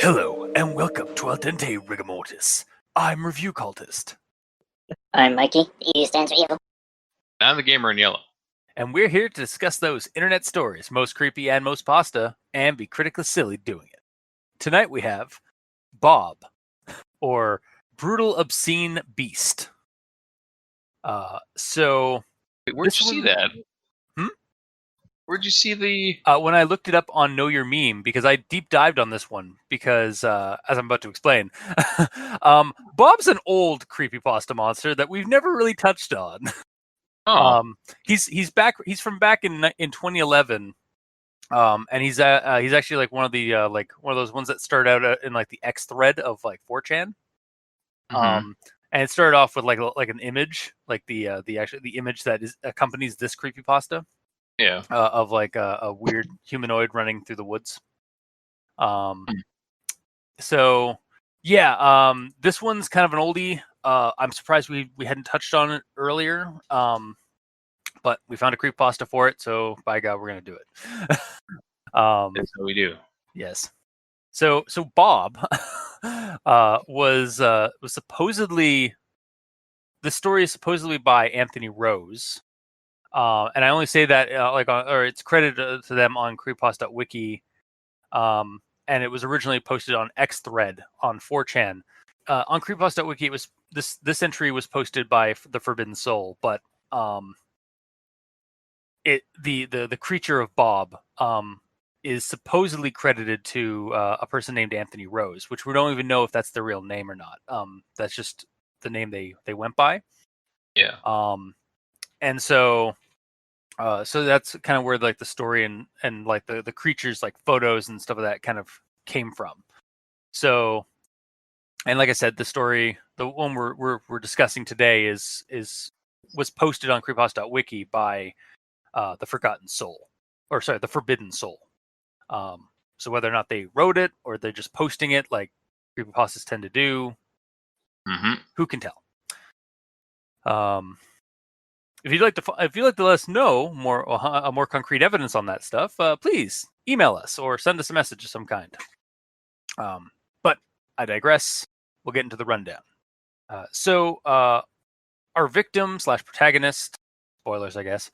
Hello, and welcome to Al Dente Rigor Mortis. I'm Review Cultist. I'm Mikey. The E stands for evil. I'm the gamer in yellow. And we're here to discuss those internet stories, most creepy and most pasta, and be critically silly doing it. Tonight we have Bob, or Brutal Obscene Beast. Wait, where'd you see that? Hmm? Where'd you see the... When I looked it up on Know Your Meme, because I deep dived on this one, because, as I'm about to explain, Bob's an old creepypasta monster that we've never really touched on. Oh. He's back. He's from back in 2011, and he's actually like one of those ones that started out in like the X thread of like 4chan. Mm-hmm. And it started off with like an image, like the image that accompanies this creepypasta. Yeah. Of like a weird humanoid running through the woods. So yeah, this one's kind of an oldie. I'm surprised we hadn't touched on it earlier. But we found a creepypasta for it, so by God, we're gonna do it. That's what we do. Yes. So Bob was supposedly, the story is supposedly by Anthony Rose, and I only say that it's credited to them on creepypasta.wiki, and it was originally posted on X thread on 4chan. On creepypasta.wiki, it was this entry was posted by the Forbidden Soul, but the creature of Bob is supposedly credited to a person named Anthony Rose, which we don't even know if that's their real name or not. That's just the name they went by. Yeah. And so that's kind of where like the story and like the creatures, like photos and stuff of that kind of came from. So, and like I said, the story, the one we're discussing today was posted on creepypasta.wiki by the Forbidden Soul. So whether or not they wrote it or they're just posting it, like creepypastas tend to do, who can tell? If you'd like to let us know more concrete evidence on that stuff, please email us or send us a message of some kind. But I digress. We'll get into the rundown. So our victim / protagonist, spoilers, I guess.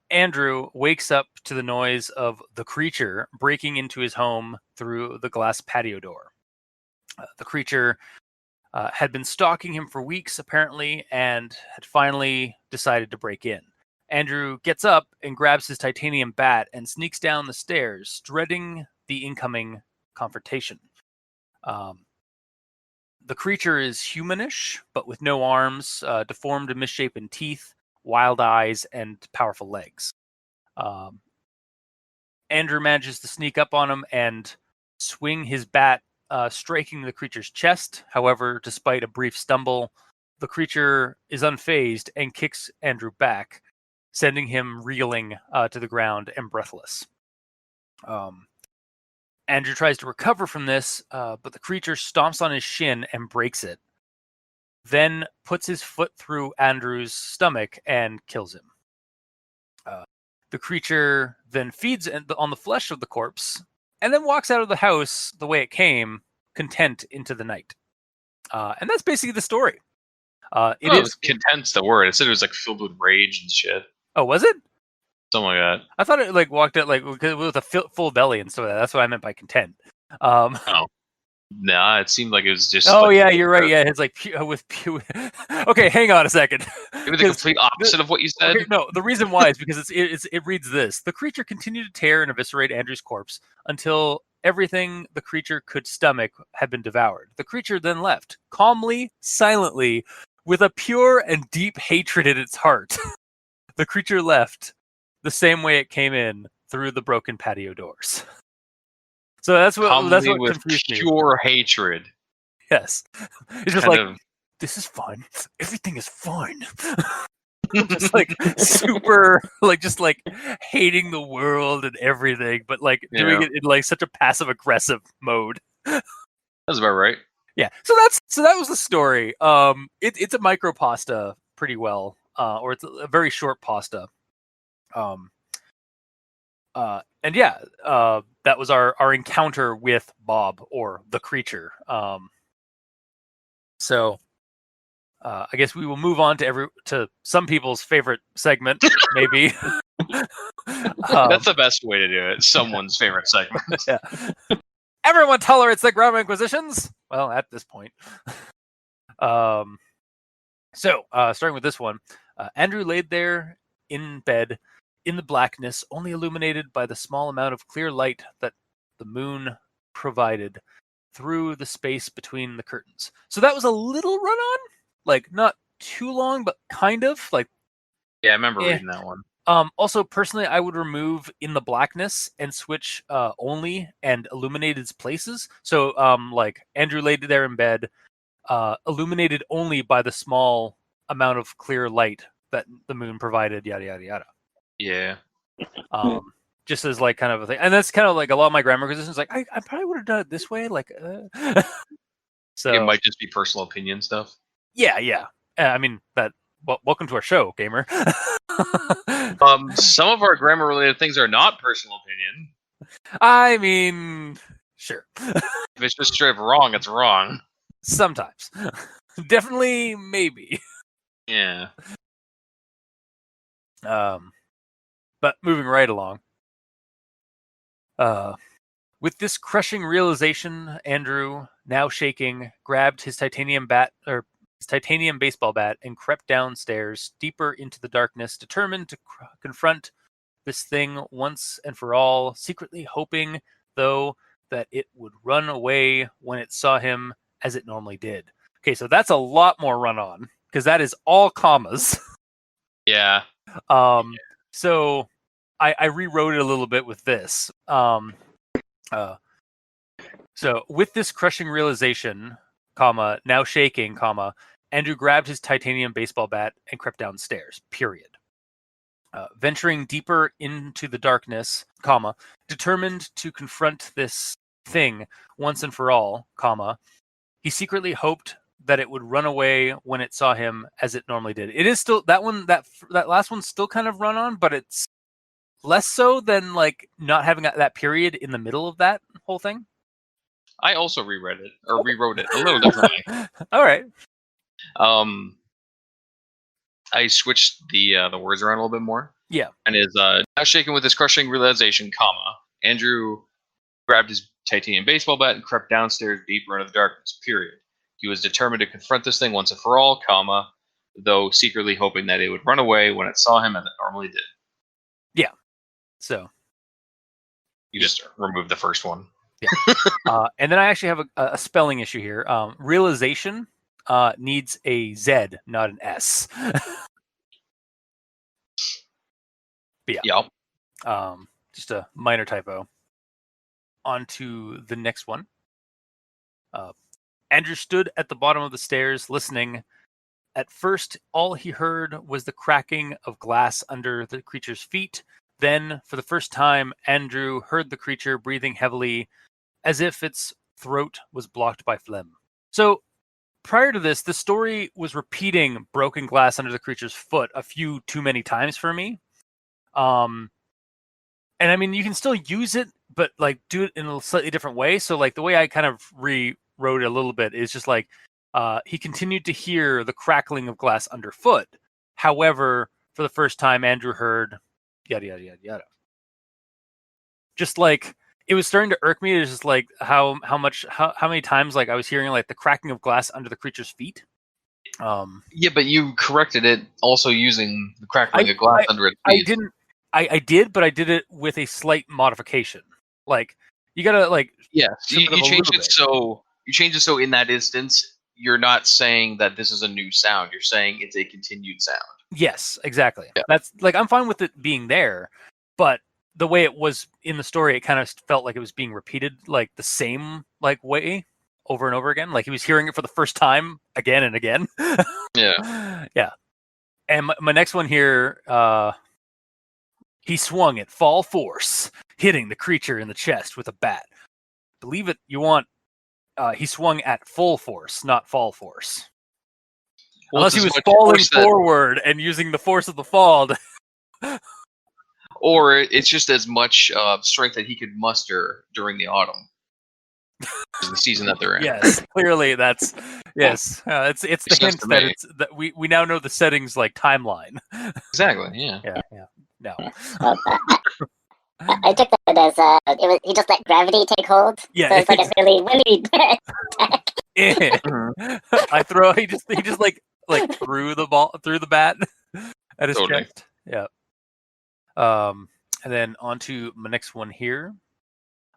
Andrew wakes up to the noise of the creature breaking into his home through the glass patio door. The creature had been stalking him for weeks, apparently, and had finally decided to break in. Andrew gets up and grabs his titanium bat and sneaks down the stairs, dreading the incoming confrontation. The creature is humanish, but with no arms, deformed and misshapen teeth, wild eyes, and powerful legs. Andrew manages to sneak up on him and swing his bat, striking the creature's chest. However, despite a brief stumble, the creature is unfazed and kicks Andrew back, sending him reeling to the ground and breathless. Andrew tries to recover from this, but the creature stomps on his shin and breaks it, then puts his foot through Andrew's stomach and kills him. The creature then feeds on the flesh of the corpse and then walks out of the house the way it came, content into the night. And that's basically the story. It is content's the word. It said it was like filled with rage and shit. Oh, was it? Something like that. I thought it like walked out like with a full belly and stuff like that. That's what I meant by content. Oh. Nah, it seemed like it was just... Oh, yeah, you're right. Yeah, it's like with... Okay, hang on a second. Maybe the complete opposite of what you said? Okay, no, the reason why is because it reads this. The creature continued to tear and eviscerate Andrew's corpse until everything the creature could stomach had been devoured. The creature then left, calmly, silently, with a pure and deep hatred in its heart. The creature left the same way it came in, through the broken patio doors. So that's what confused me. Pure hatred. Yes. It's just this is fine. Everything is fine. Just like super, like just like hating the world and everything, but like doing it in like such a passive aggressive mode. That's about right. Yeah. So that was the story. It's a micro pasta pretty well, or it's a very short pasta. And yeah, that was our encounter with Bob, or the creature. So I guess we will move on to some people's favorite segment, maybe. That's the best way to do it. Someone's favorite segment. Yeah. Everyone tolerates the Grammar Inquisitions. Well, at this point. So starting with this one, Andrew laid there in bed in the blackness, only illuminated by the small amount of clear light that the moon provided through the space between the curtains. So that was a little run-on, like not too long, but kind of like. Yeah, I remember reading that one. Also, personally, I would remove in the blackness and switch only and illuminated places. So, like Andrew laid there in bed, illuminated only by the small amount of clear light that the moon provided. Yada yada yada. Yeah. Just as like kind of a thing, and that's kind of like a lot of my grammar positions. Like I probably would have done it this way. Like, so it might just be personal opinion stuff. Yeah. I mean that. Well, welcome to our show, gamer. Some of our grammar related things are not personal opinion. I mean, sure. If it's just straight wrong, it's wrong. Sometimes. Definitely, maybe. Yeah. But moving right along. With this crushing realization, Andrew, now shaking, grabbed his titanium baseball bat and crept downstairs, deeper into the darkness, determined to confront this thing once and for all, secretly hoping, though, that it would run away when it saw him, as it normally did. Okay, so that's a lot more run-on, because that is all commas. Yeah. So I rewrote it a little bit with this. So with this crushing realization, comma, now shaking, comma, Andrew grabbed his titanium baseball bat and crept downstairs, period. Venturing deeper into the darkness, comma, determined to confront this thing once and for all, comma, he secretly hoped that it would run away when it saw him, as it normally did. It is still that one. That last one's still kind of run on, but it's less so than like not having that period in the middle of that whole thing. I also rewrote it a little differently. All right. I switched the words around a little bit more. Yeah. And is now shaken with this crushing realization, comma, Andrew grabbed his titanium baseball bat and crept downstairs deeper into the darkness, period. He was determined to confront this thing once and for all, comma, though secretly hoping that it would run away when it saw him, as it normally did. Yeah. So you just remove the first one. Yeah. And then I actually have a spelling issue here. Realization needs a Z, not an S. But yeah. Yep. Just a minor typo. On to the next one. Andrew stood at the bottom of the stairs, listening. At first, all he heard was the cracking of glass under the creature's feet. Then, for the first time, Andrew heard the creature breathing heavily, as if its throat was blocked by phlegm. So, prior to this, the story was repeating broken glass under the creature's foot a few too many times for me. And I mean, you can still use it, but like do it in a slightly different way. So, like the way I kind of rewrote it a little bit is just like he continued to hear the crackling of glass underfoot. However, for the first time, Andrew heard yada yada yada yada. Just like it was starting to irk me. It's just like how many times like I was hearing like the cracking of glass under the creature's feet. Yeah, but you corrected it also using the crackling of glass under its feet. I did, but I did it with a slight modification. Like you gotta like you changed it so in that instance you're not saying that this is a new sound. You're saying it's a continued sound. Yes, exactly. Yeah. That's like I'm fine with it being there, but the way it was in the story, it kind of felt like it was being repeated like the same like way over and over again. Like he was hearing it for the first time again and again. Yeah. Yeah. And my next one here, he swung at full force, hitting the creature in the chest with a bat. Believe it you want, he swung at full force, not fall force. Well, unless he was falling forward and using the force of the fall. or it's just as much strength that he could muster during the autumn, the season that they're in. Yes, clearly that's yes. It's the Makes sense hint to that me. it's that we now know the settings like timeline. Exactly. Yeah. Yeah. No. Well, I took that as he just let gravity take hold. Yeah. So it's like a really windy attack. I throw. He just like threw the bat at his Totally. chest. Yeah. And then on to my next one here.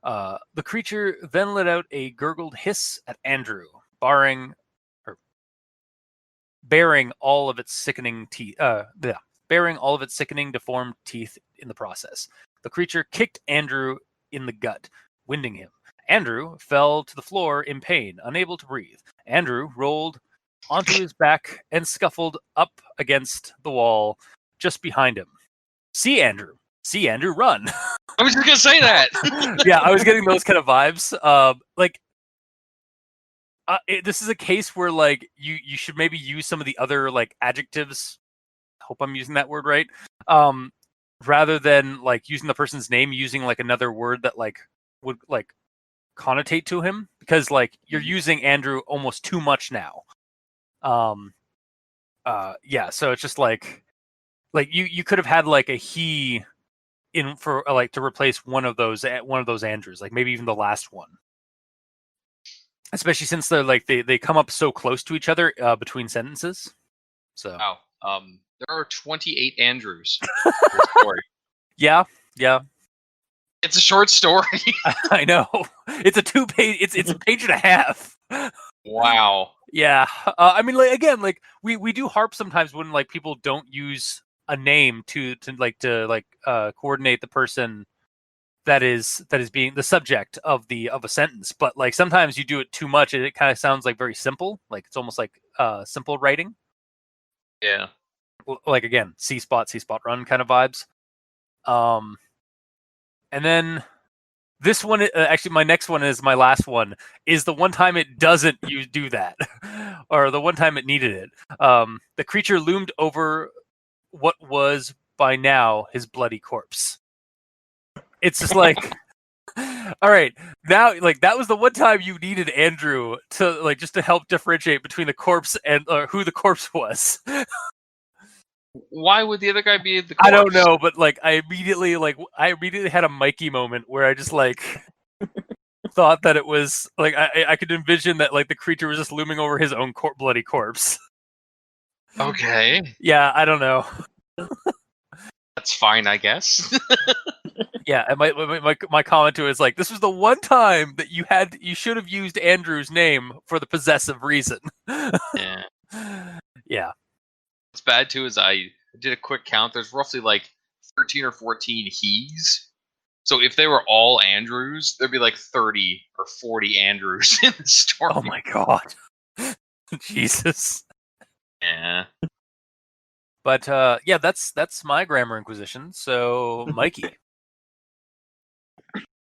The creature then let out a gurgled hiss at Andrew, bearing all of its sickening teeth. Bearing all of its sickening, deformed teeth in the process. The creature kicked Andrew in the gut, winding him. Andrew fell to the floor in pain, unable to breathe. Andrew rolled onto his back and scuffled up against the wall just behind him. See Andrew, run! I was just gonna say that. Yeah, I was getting those kind of vibes. This is a case where like you should maybe use some of the other like adjectives. Hope I'm using that word right. Rather than like using the person's name, using like another word that like would like connotate to him, because like you're using Andrew almost too much now. Yeah, so it's just like you could have had like a he in for like to replace one of those Andrews, like maybe even the last one. Especially since they're like they come up so close to each other between sentences. So Wow. There are 28 Andrews in this story. yeah. It's a short story. I know. It's a 2-page. It's a page and a half. Wow. Yeah. I mean, like again, like we do harp sometimes when like people don't use a name to coordinate the person that is being the subject of a sentence. But like sometimes you do it too much, and it kind of sounds like very simple. Like it's almost like simple writing. Yeah. Like again, C spot run kind of vibes. And then this one, actually, my next one is my last one. Is the one time it doesn't do that, or the one time it needed it. The creature loomed over what was by now his bloody corpse. It's just like, all right, now like that was the one time you needed Andrew to like just to help differentiate between the corpse and who the corpse was. Why would the other guy be the corpse? I don't know, but like I immediately had a Mikey moment where I just like thought that it was like I could envision that like the creature was just looming over his own bloody corpse. Okay. Yeah, I don't know. That's fine, I guess. Yeah, and my comment to it is like, this was the one time that you should have used Andrew's name for the possessive reason. Yeah. Yeah. What's bad too is I did a quick count. There's roughly like 13 or 14 he's. So if they were all Andrews, there'd be like 30 or 40 Andrews in the story. Oh my god. Jesus. Yeah. But yeah, that's my grammar inquisition. So, Mikey.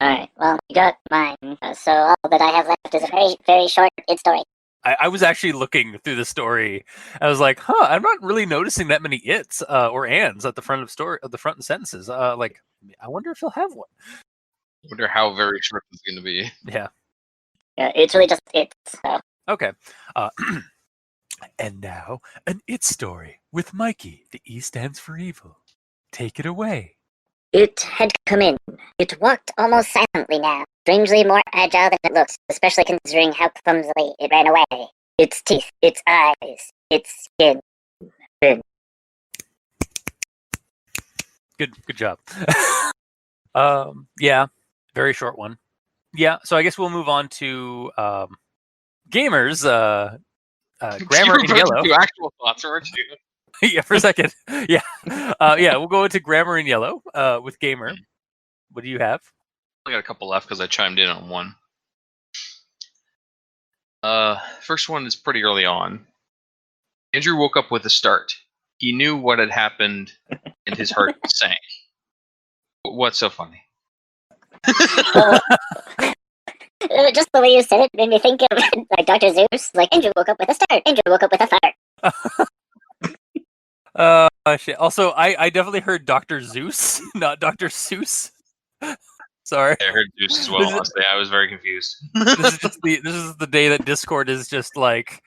Alright, well, you got mine. So all that I have left is a very, very short id story. I was actually looking through the story. I was like, I'm not really noticing that many its or ands at the front of the front of sentences. Like, I wonder if he'll have one. I wonder how very short this is going to be. Yeah. Yeah, it's really just it. So. Okay. And now, an it story with Mikey. The E stands for evil. Take it away. It had come in. It walked almost silently now, strangely more agile than it looks, especially considering how clumsily it ran away. Its teeth, its eyes, its skin. Good job. Yeah, very short one. Yeah, so I guess we'll move on to gamers. Grammar in yellow. You actual thoughts, aren't you? Yeah, for a second. Yeah, yeah. We'll go into grammar in yellow with gamer. What do you have? I got a couple left because I chimed in on one. First one is pretty early on. Andrew woke up with a start. He knew what had happened, and his heart sank. What's so funny? Just the way you said it made me think of like Dr. Zeus. Like Andrew woke up with a start. Andrew woke up with a fart. Shit. Also, I definitely heard Dr. Zeus, not Dr. Seuss. Sorry. I heard Zeus as well. This is- Honestly, I was very confused. This is the day that Discord is just like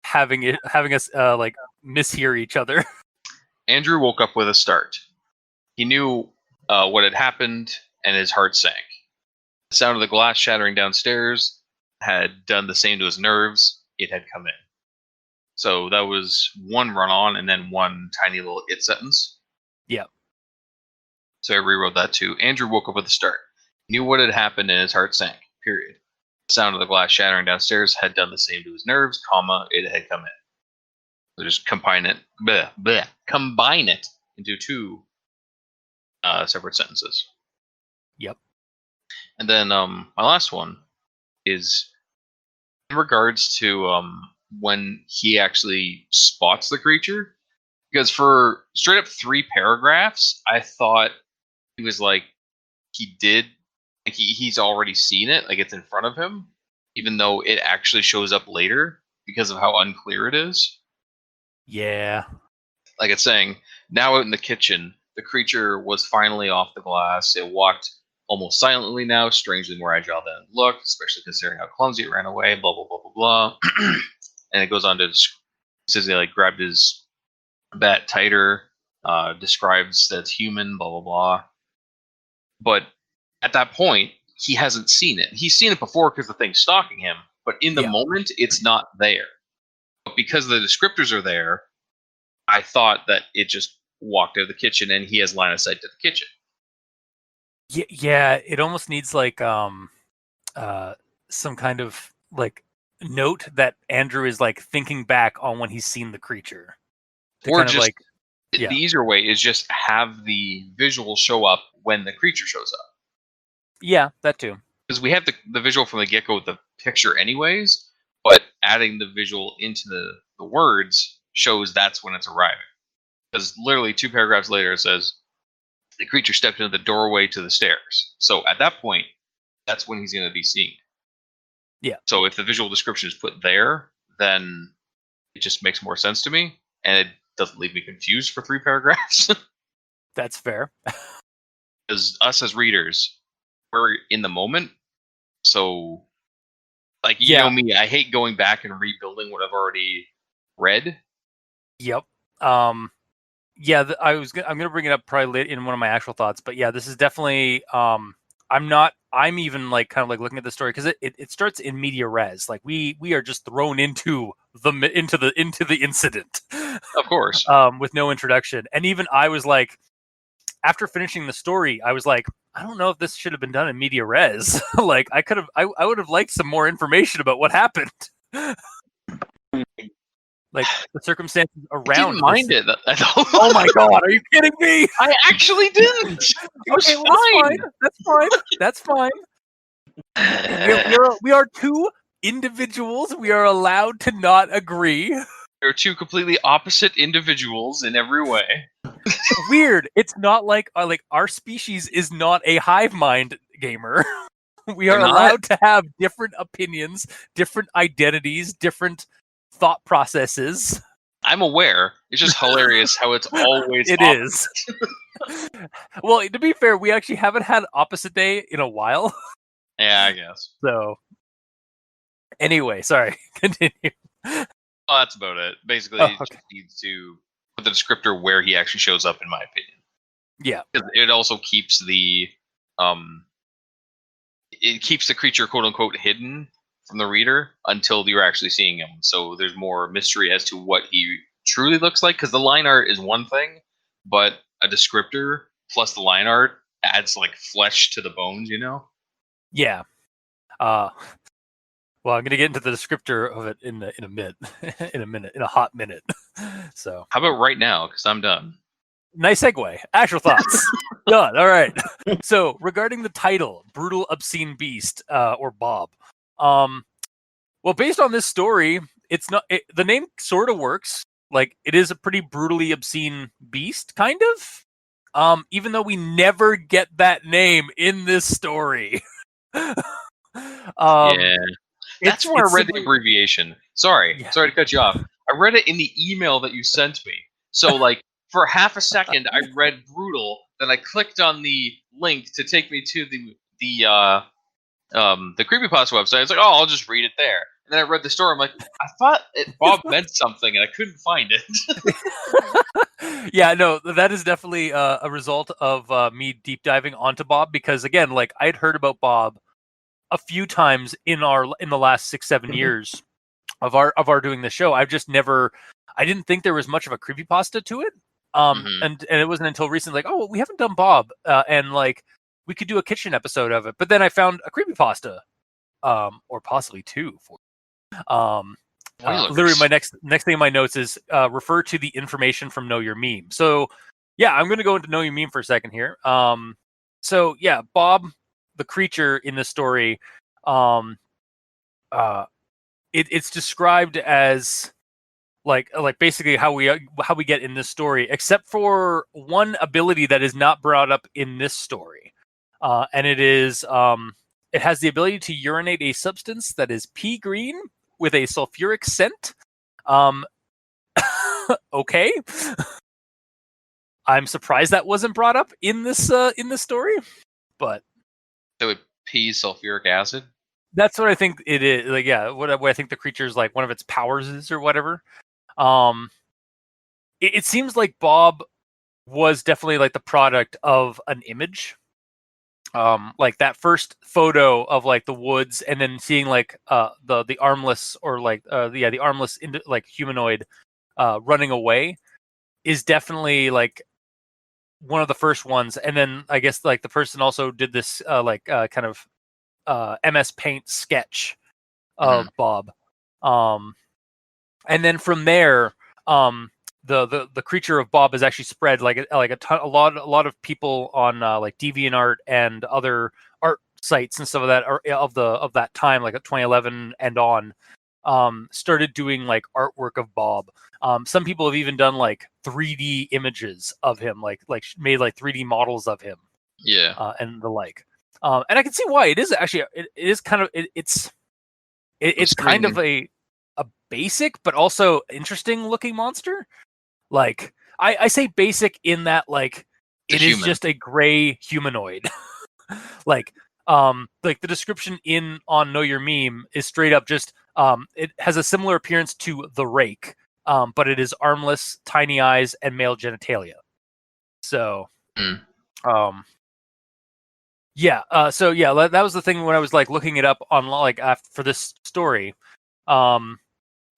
having us like mishear each other. Andrew woke up with a start. He knew what had happened, and his heart sank. The sound of the glass shattering downstairs had done the same to his nerves. It had come in. So that was one run on, and then one tiny little it sentence. Yeah. So I rewrote that too. Andrew woke up with a start. He knew what had happened, and his heart sank. Period. The sound of the glass shattering downstairs had done the same to his nerves, comma, it had come in. So just combine it into two separate sentences. Yep. And then my last one is in regards to when he actually spots the creature. Because for straight up 3 paragraphs, I thought he was like, he did, like he's already seen it, like it's in front of him, even though it actually shows up later because of how unclear it is. Yeah. Like it's saying, now out in the kitchen, the creature was finally off the glass. It walked almost silently now, strangely more agile than it looked, especially considering how clumsy it ran away, blah, blah, blah, blah, blah. And it goes on to, it says he like grabbed his bat tighter, describes that it's human, blah, blah, blah. But at that point, he hasn't seen it. He's seen it before because the thing's stalking him, but in the moment, it's not there. But because the descriptors are there, I thought that it just walked out of the kitchen and he has line of sight to the kitchen. Yeah, it almost needs like some kind of like note that Andrew is like thinking back on when he's seen the creature. Or just the easier way is just have the visual show up when the creature shows up. Yeah, that too. Because we have the visual from the get-go with the picture anyways, but adding the visual into the words shows that's when it's arriving. Because literally 2 paragraphs later it says, the creature stepped into the doorway to the stairs. So at that point, that's when he's going to be seen. Yeah. So if the visual description is put there, then it just makes more sense to me, and it doesn't leave me confused for 3 paragraphs. That's fair. Because us as readers, we're in the moment. So, like, you know me, I hate going back and rebuilding what I've already read. Yep. Yeah, I'm gonna bring it up probably in one of my actual thoughts, but yeah, this is definitely I'm even like kind of like looking at the story because it starts in media res, like we are just thrown into the incident, of course, with no introduction, and even I was like, after finishing the story, I was like, I don't know if this should have been done in media res. Like I would have liked some more information about what happened. Like the circumstances around. I didn't mind it. Oh my god, are you kidding me? I actually didn't. It was fine. That's fine. We are 2 individuals. We are allowed to not agree. They're 2 completely opposite individuals in every way. Weird. It's not like our species is not a hive mind gamer. We are allowed to have different opinions, different identities, different thought processes. I'm aware. It's just hilarious how it's always it opposite. Is. Well, to be fair, we actually haven't had opposite day in a while. Yeah, I guess. So, anyway, sorry. Continue. Well, that's about it. Basically, it just needs to put the descriptor where he actually shows up, in my opinion. Yeah. It also keeps the creature quote unquote hidden from the reader until you're actually seeing him. So there's more mystery as to what he truly looks like. Because the line art is one thing, but a descriptor plus the line art adds like flesh to the bones, you know? Yeah. Well, I'm gonna get into the descriptor of it in a hot minute. So how about right now? Because I'm done. Nice segue. Actual thoughts. Done. All right. So regarding the title, Brutal Obscene Beast, or Bob. Well, based on this story, the name sort of works. Like it is a pretty brutally obscene beast, kind of. Even though we never get that name in this story. Yeah. That's where I read the abbreviation. Sorry to cut you off. I read it in the email that you sent me. So like for half a second, I read brutal. Then I clicked on the link to take me to the creepypasta website. I was like, oh, I'll just read it there. And then I read the story. I'm like, I thought Bob meant something, and I couldn't find it. Yeah, no, that is definitely a result of me deep diving onto Bob, because again, like I'd heard about Bob a few times in the last 6-7 years of our doing the show. I've just never, I didn't think there was much of a creepypasta to it. And it wasn't until recently, like, oh, we haven't done Bob, and like we could do a kitchen episode of it. But then I found a creepypasta, or possibly two for. Literally, my next thing in my notes is refer to the information from Know Your Meme. So, yeah, I'm going to go into Know Your Meme for a second here. So yeah, Bob, the creature in the story, it's described as like basically how we get in this story, except for one ability that is not brought up in this story, and it is it has the ability to urinate a substance that is pea green with a sulfuric scent. Okay. I'm surprised that wasn't brought up in this story, but That would pee sulfuric acid. that's what I think it is. Like, yeah, what I think the creature's like one of its powers is or whatever. It seems like Bob was definitely like the product of an image. Like that first photo of like the woods, and then seeing like the armless, or like the armless like humanoid running away is definitely like one of the first ones. And then I guess like the person also did this kind of MS Paint sketch of Bob, and then from there, the creature of Bob is actually spread like a lot of people on like DeviantArt and other art sites and stuff of that of that time, like at 2011 and on, started doing like artwork of Bob. Some people have even done like 3D images of him, like made like 3D models of him. Yeah. And the like. And I can see why it is actually it is kind of it's kind of a basic but also interesting looking monster. Like I say basic in that like it is just a gray humanoid. like the description on Know Your Meme is straight up just it has a similar appearance to the Rake, but it is armless, tiny eyes, and male genitalia. So yeah, so yeah, that was the thing when I was like looking it up on like for this story,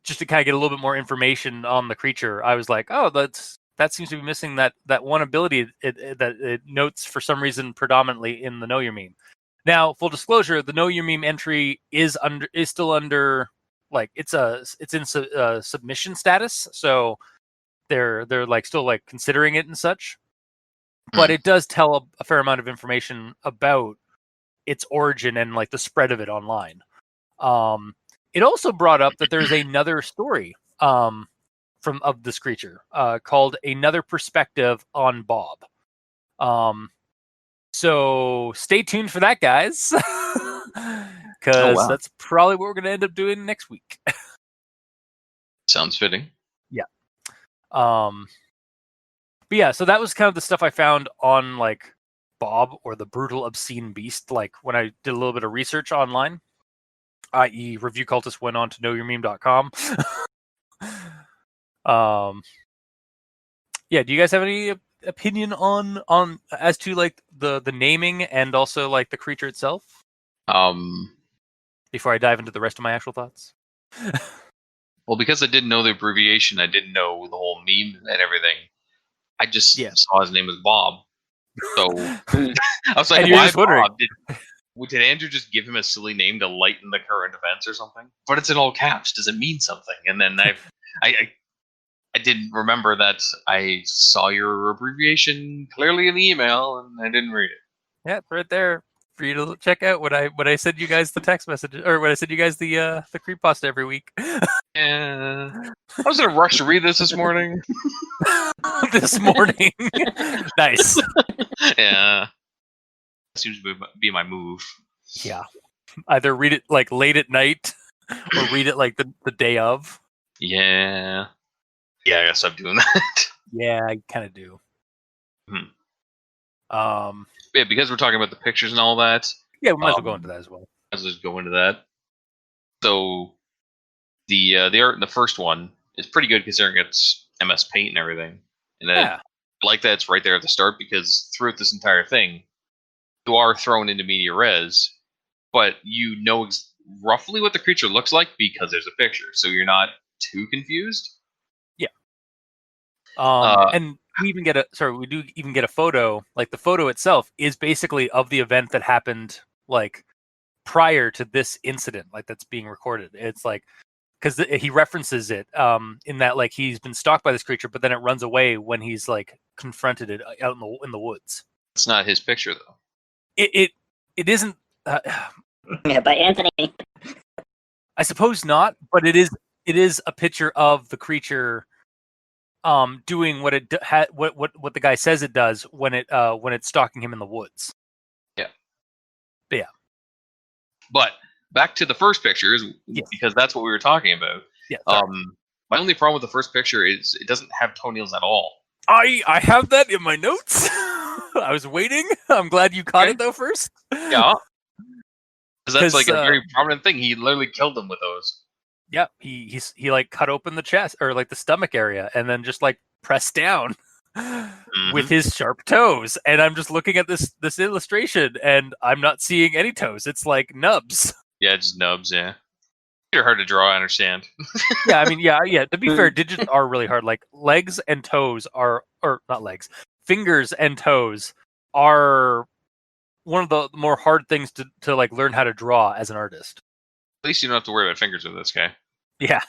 just to kind of get a little bit more information on the creature. I was like, oh, that seems to be missing that one ability that it notes for some reason predominantly in the Know Your Meme. Now, full disclosure, the Know Your Meme entry is still under like it's in submission status, so they're like still like considering it and such. But it does tell a fair amount of information about its origin and like the spread of it online. It also brought up that there's another story of this creature called Another Perspective on Bob. So stay tuned for that, guys, because that's probably what we're going to end up doing next week. Sounds fitting. Yeah. But yeah, so that was kind of the stuff I found on like Bob, or the brutal obscene beast, like when I did a little bit of research online, i.e. Review Cultist went on to knowyourmeme.com. Yeah, do you guys have any opinion on as to like the naming and also like the creature itself? Before I dive into the rest of my actual thoughts. Well, because I didn't know the abbreviation, I didn't know the whole meme and everything. I just saw his name was Bob. So I was like, why Bob? Did Andrew just give him a silly name to lighten the current events or something? But it's in all caps. Does it mean something? And then I didn't remember that I saw your abbreviation clearly in the email, and I didn't read it. Yeah, it's right there for you to check out when I send you guys the text message, or when I send you guys the creepypasta every week. Yeah, I was in a rush to read this morning. This morning. Nice. Yeah. That seems to be my move. Yeah. Either read it like late at night or read it like the day of. Yeah. Yeah, I guess I'm doing that. Yeah, I kind of do. Hmm. Um, Yeah, because we're talking about the pictures and all that. yeah, we might as well go into that as well. Let's just go into that. So the art in the first one is pretty good considering it's MS Paint and everything, and then Yeah. I like that it's right there at the start because throughout this entire thing, you are thrown into media res, but you know roughly what the creature looks like because there's a picture, so you're not too confused. Yeah. Uh, And we do even get a photo. Like the photo itself is basically of the event that happened like prior to this incident, like that's being recorded. It's like because he references it in that like he's been stalked by this creature, but then it runs away when he's like confronted it out in the woods. It's not his picture though. It isn't. Yeah, by Anthony. I suppose not, but it is a picture of the creature doing what what the guy says it does when it's stalking him in the woods. Yeah. But yeah. But back to the first pictures, Yes. because that's what we were talking about. Yeah. My only problem with the first picture is it doesn't have toenails at all. I have that in my notes. I was waiting. I'm glad you caught Okay. it though first. Yeah. Because that's like a 'Cause, very prominent thing. He literally killed them with those. Yeah, he like cut open the chest or like the stomach area and then just like pressed down with his sharp toes. And I'm just looking at this illustration and I'm not seeing any toes. It's like nubs. Yeah, just nubs, yeah. They're hard to draw, I understand. Yeah, I mean, yeah. To be fair, digits are really hard. Like legs and toes are, or not legs, fingers and toes are one of the more hard things to like learn how to draw as an artist. At least you don't have to worry about fingers with this guy. Yeah,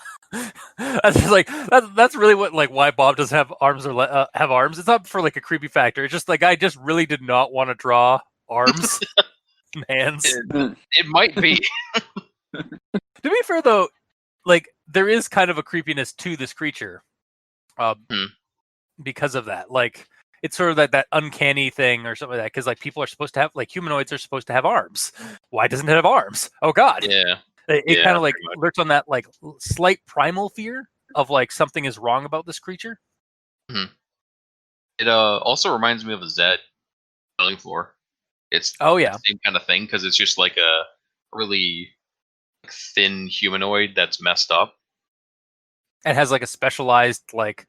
that's like that's really what like why Bob doesn't have arms or have arms. It's not for like a creepy factor. It's just like I just really did not want to draw arms and hands. It might be. To be fair, though, like there is kind of a creepiness to this creature, because of that. Like it's sort of that uncanny thing or something like that. Because like people are supposed to have like humanoids are supposed to have arms. Why doesn't it have arms? Oh God. Yeah. It kind of like lurks on that like slight primal fear of like something is wrong about this creature. It also reminds me of a Zed spelling floor. It's the same kind of thing because it's just like a really thin humanoid that's messed up. It has like a specialized like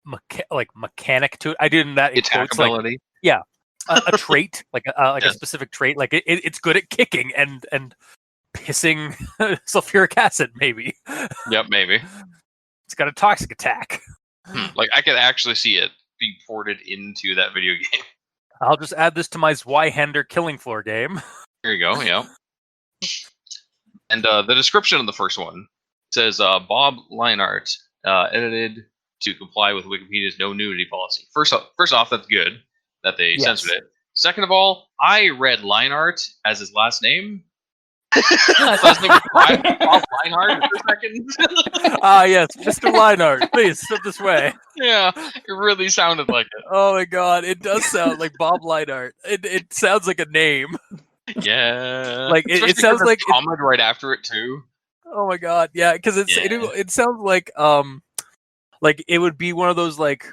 mechanic to it. I did that. Attack ability. Like, a trait like a specific trait. Like it's good at kicking and pissing sulfuric acid. Maybe. Yep, maybe. It's got a toxic attack. Like I could actually see it being ported into that video game. I'll just add this to my Zweihander killing floor game. There you go. Yeah. And the description of the first one says Bob Leinart edited to comply with Wikipedia's no nudity policy. First off, that's good that they censored it. Second of all, I read Leinart as his last name. Last name was Bob Leinart for a second. Yes, Mr. Leinart, please step this way. Yeah, it really sounded like it. Oh my God, it does sound like Bob Leinart. It sounds like a name. Yeah, like it sounds like comment right after it too. Oh my God, yeah, because it sounds like it would be one of those like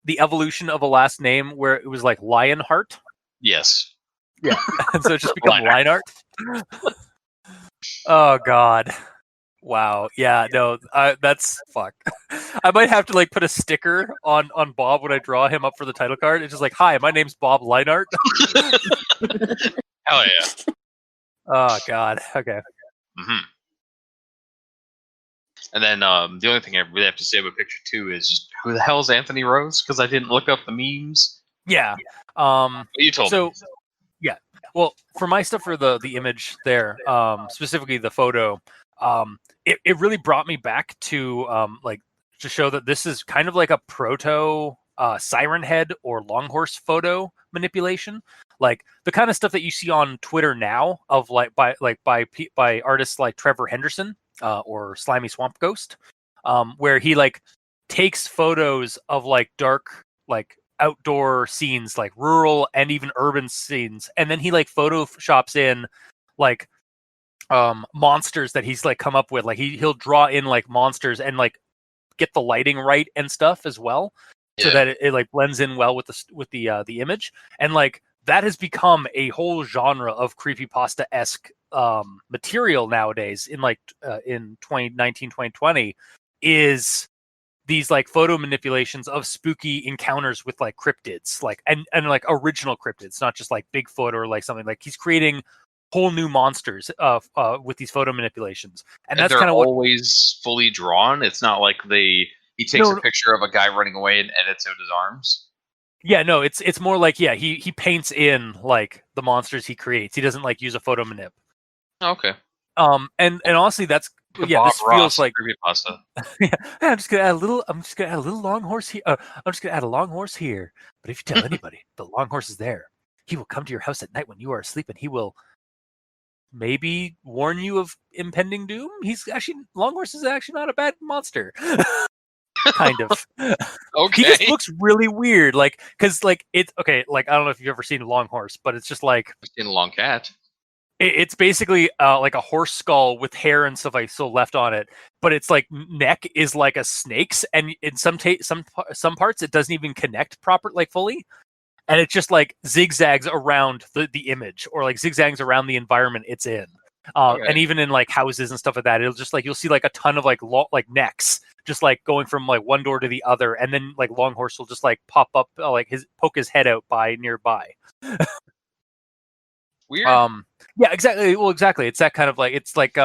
the evolution of a last name where it was like Lionheart. Yes. Yeah, and so it's just become Leinart. Oh God. Wow. Yeah. No. That's fuck. I might have to like put a sticker on Bob when I draw him up for the title card. It's just like, "Hi, my name's Bob Leinart." Hell yeah. Oh God. Okay. And then the only thing I really have to say about picture 2 is who the hell is Anthony Rose? Because I didn't look up the memes. Yeah. You told me. Yeah. Well, for my stuff for the image there, specifically the photo, it really brought me back to like to show that this is kind of like a proto Siren Head or Longhorse photo manipulation, like the kind of stuff that you see on Twitter now of by artists like Trevor Henderson or Slimy Swamp Ghost, where he like takes photos of like dark like outdoor scenes, like rural and even urban scenes, and then he like photoshops in like monsters that he's like come up with. Like he'll draw in like monsters and like get the lighting right and stuff as well. so that it like blends in well with the image, and like that has become a whole genre of creepypasta-esque material nowadays in like in 2019 2020 is these like photo manipulations of spooky encounters with like cryptids, like and like original cryptids, not just like Bigfoot or like something. Like he's creating whole new monsters with these photo manipulations, and that's kind of what always fully drawn. It's not like he takes a picture of a guy running away and edits out his arms. Yeah, no, it's more like he paints in like the monsters he creates. He doesn't like use a photo manip. Okay. And honestly, that's Bob this Ross feels like creepypasta. yeah. I'm just gonna add a little. I'm just gonna add a little long horse here. I'm just gonna add a long horse here. But if you tell anybody the long horse is there, he will come to your house at night when you are asleep, and he will maybe warn you of impending doom. Long horse is actually not a bad monster. Kind of. Okay. He just looks really weird, like because like it's okay. Like I don't know if you've ever seen a long horse, but it's just like I've seen a long cat. it's basically like a horse skull with hair and stuff like so left on it, but its like neck is like a snake's, and in some parts it doesn't even connect proper like fully, and it just like zigzags around the image or like zigzags around the environment it's in. And even in like houses and stuff like that, it'll just like you'll see like a ton of like necks just like going from like one door to the other, and then like long horse will just like pop up like poke his head out nearby. Weird. Yeah, exactly. Well, exactly. It's that kind of like it's like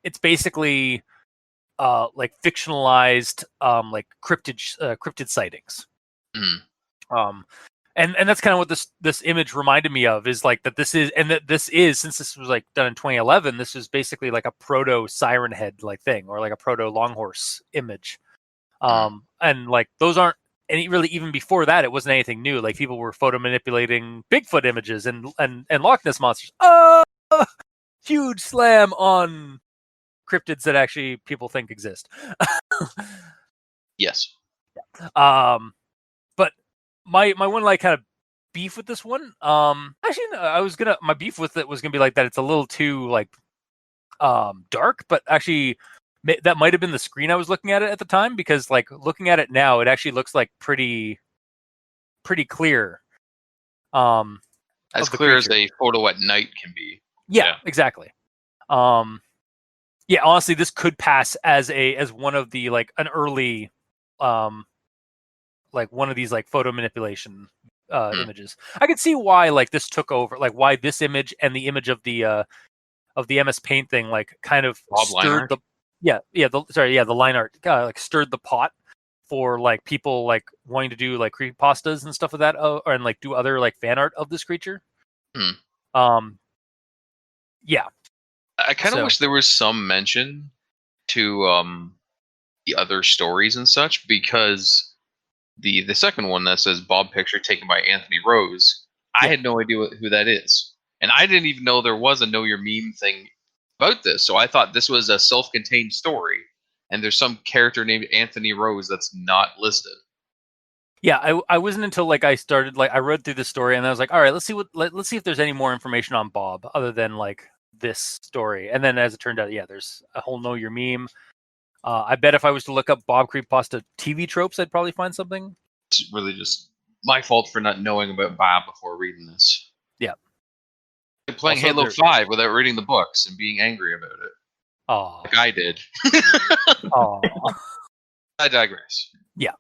it's basically like fictionalized like cryptid sightings. Mm. And that's kind of what this image reminded me of, is like that this is since this was like done in 2011, this is basically like a proto siren head like thing, or like a proto long horse image. And like those aren't any really, even before that it wasn't anything new. Like people were photo manipulating Bigfoot images and Loch Ness monsters. Huge slam on cryptids that actually people think exist. Yes. But my one like kind of beef with this one, actually no, my beef with it was gonna be like that it's a little too like dark, but actually that might have been the screen I was looking at it at the time, because like looking at it now it actually looks like pretty clear. As clear as a photo at night can be. Yeah, exactly. Yeah, honestly, this could pass as one of the like an early like one of these like photo manipulation images. I could see why like this took over, like why this image and the image of the MS Paint thing like kind of stirred the the line art like stirred the pot for like people like wanting to do like creepypastas and stuff like that, and like do other like fan art of this creature. Yeah. I kind of wish there was some mention to the other stories and such, because the second one that says Bob picture taken by Anthony Rose, I had no idea who that is, and I didn't even know there was a Know Your Meme thing about this. So I thought this was a self-contained story, and there's some character named Anthony Rose that's not listed. Yeah, I wasn't until like I started like I read through the story and I was like, all right, let's see if there's any more information on Bob other than like this story. And then as it turned out, yeah, there's a whole Know Your Meme. I bet if I was to look up Bob Creepypasta TV tropes, I'd probably find something. It's really just my fault for not knowing about Bob before reading this. Yeah. And playing also, Halo 5 without reading the books and being angry about it. Oh. Like I did. Oh. I digress. Yeah.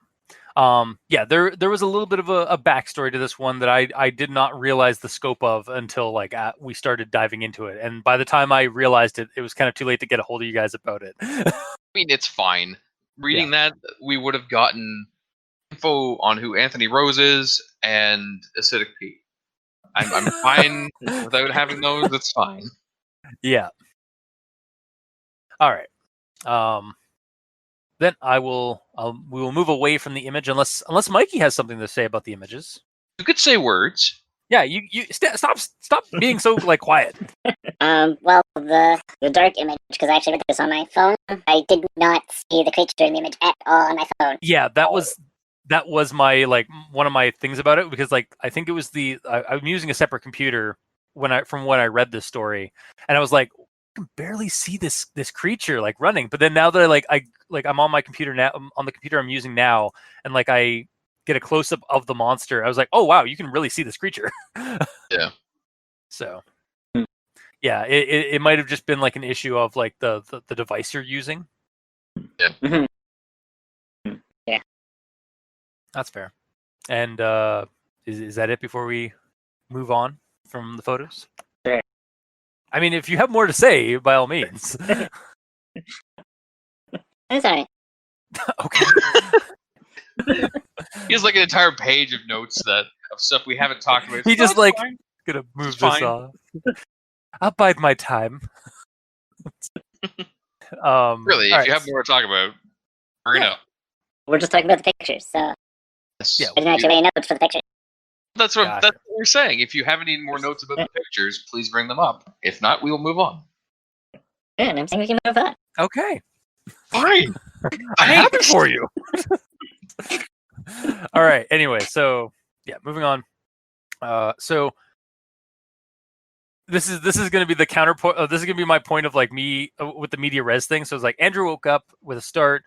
Yeah, there was a little bit of a backstory to this one that I did not realize the scope of until like we started diving into it, and by the time I realized it, it was kind of too late to get a hold of you guys about it. I mean, it's fine. Reading that, we would have gotten info on who Anthony Rose is and Acidic Pete. I'm fine without having those. It's fine. Yeah. All right. Then we will move away from the image unless Mikey has something to say about the images. You could say words. Yeah, you stop being so like quiet. Well, the dark image, because I actually read this on my phone. I did not see the creature in the image at all on my phone. Yeah, that was my like one of my things about it, because like I think it was I'm using a separate computer from when I read this story, and I was like, can barely see this creature like running. But then now that I'm on my computer now, on the computer I'm using now, and like I get a close up of the monster, I was like, oh wow, you can really see this creature. Yeah. So yeah, it might have just been like an issue of like the device you're using. Yeah. Mm-hmm. Yeah. That's fair. And is that it before we move on from the photos? Sure. I mean, if you have more to say, by all means. It's alright. Okay. He has like an entire page of notes of stuff we haven't talked about. He just like fine. gonna move It's this fine. off. I'll bide my time. Really, if you have more to talk about, bring it up. We're just talking about the pictures, so Yes. Yeah. I didn't actually make notes for the pictures. That's what Gotcha. that's what we're saying. If you have any more notes about the pictures, please bring them up. If not, we will move on. Yeah, and I'm saying we can move on. Okay. Fine. I'm happy for you. All right. Anyway, so yeah, moving on. So this is going to be the counterpoint. This is going to be my point of like me with the media res thing. So it's like Andrew woke up with a start.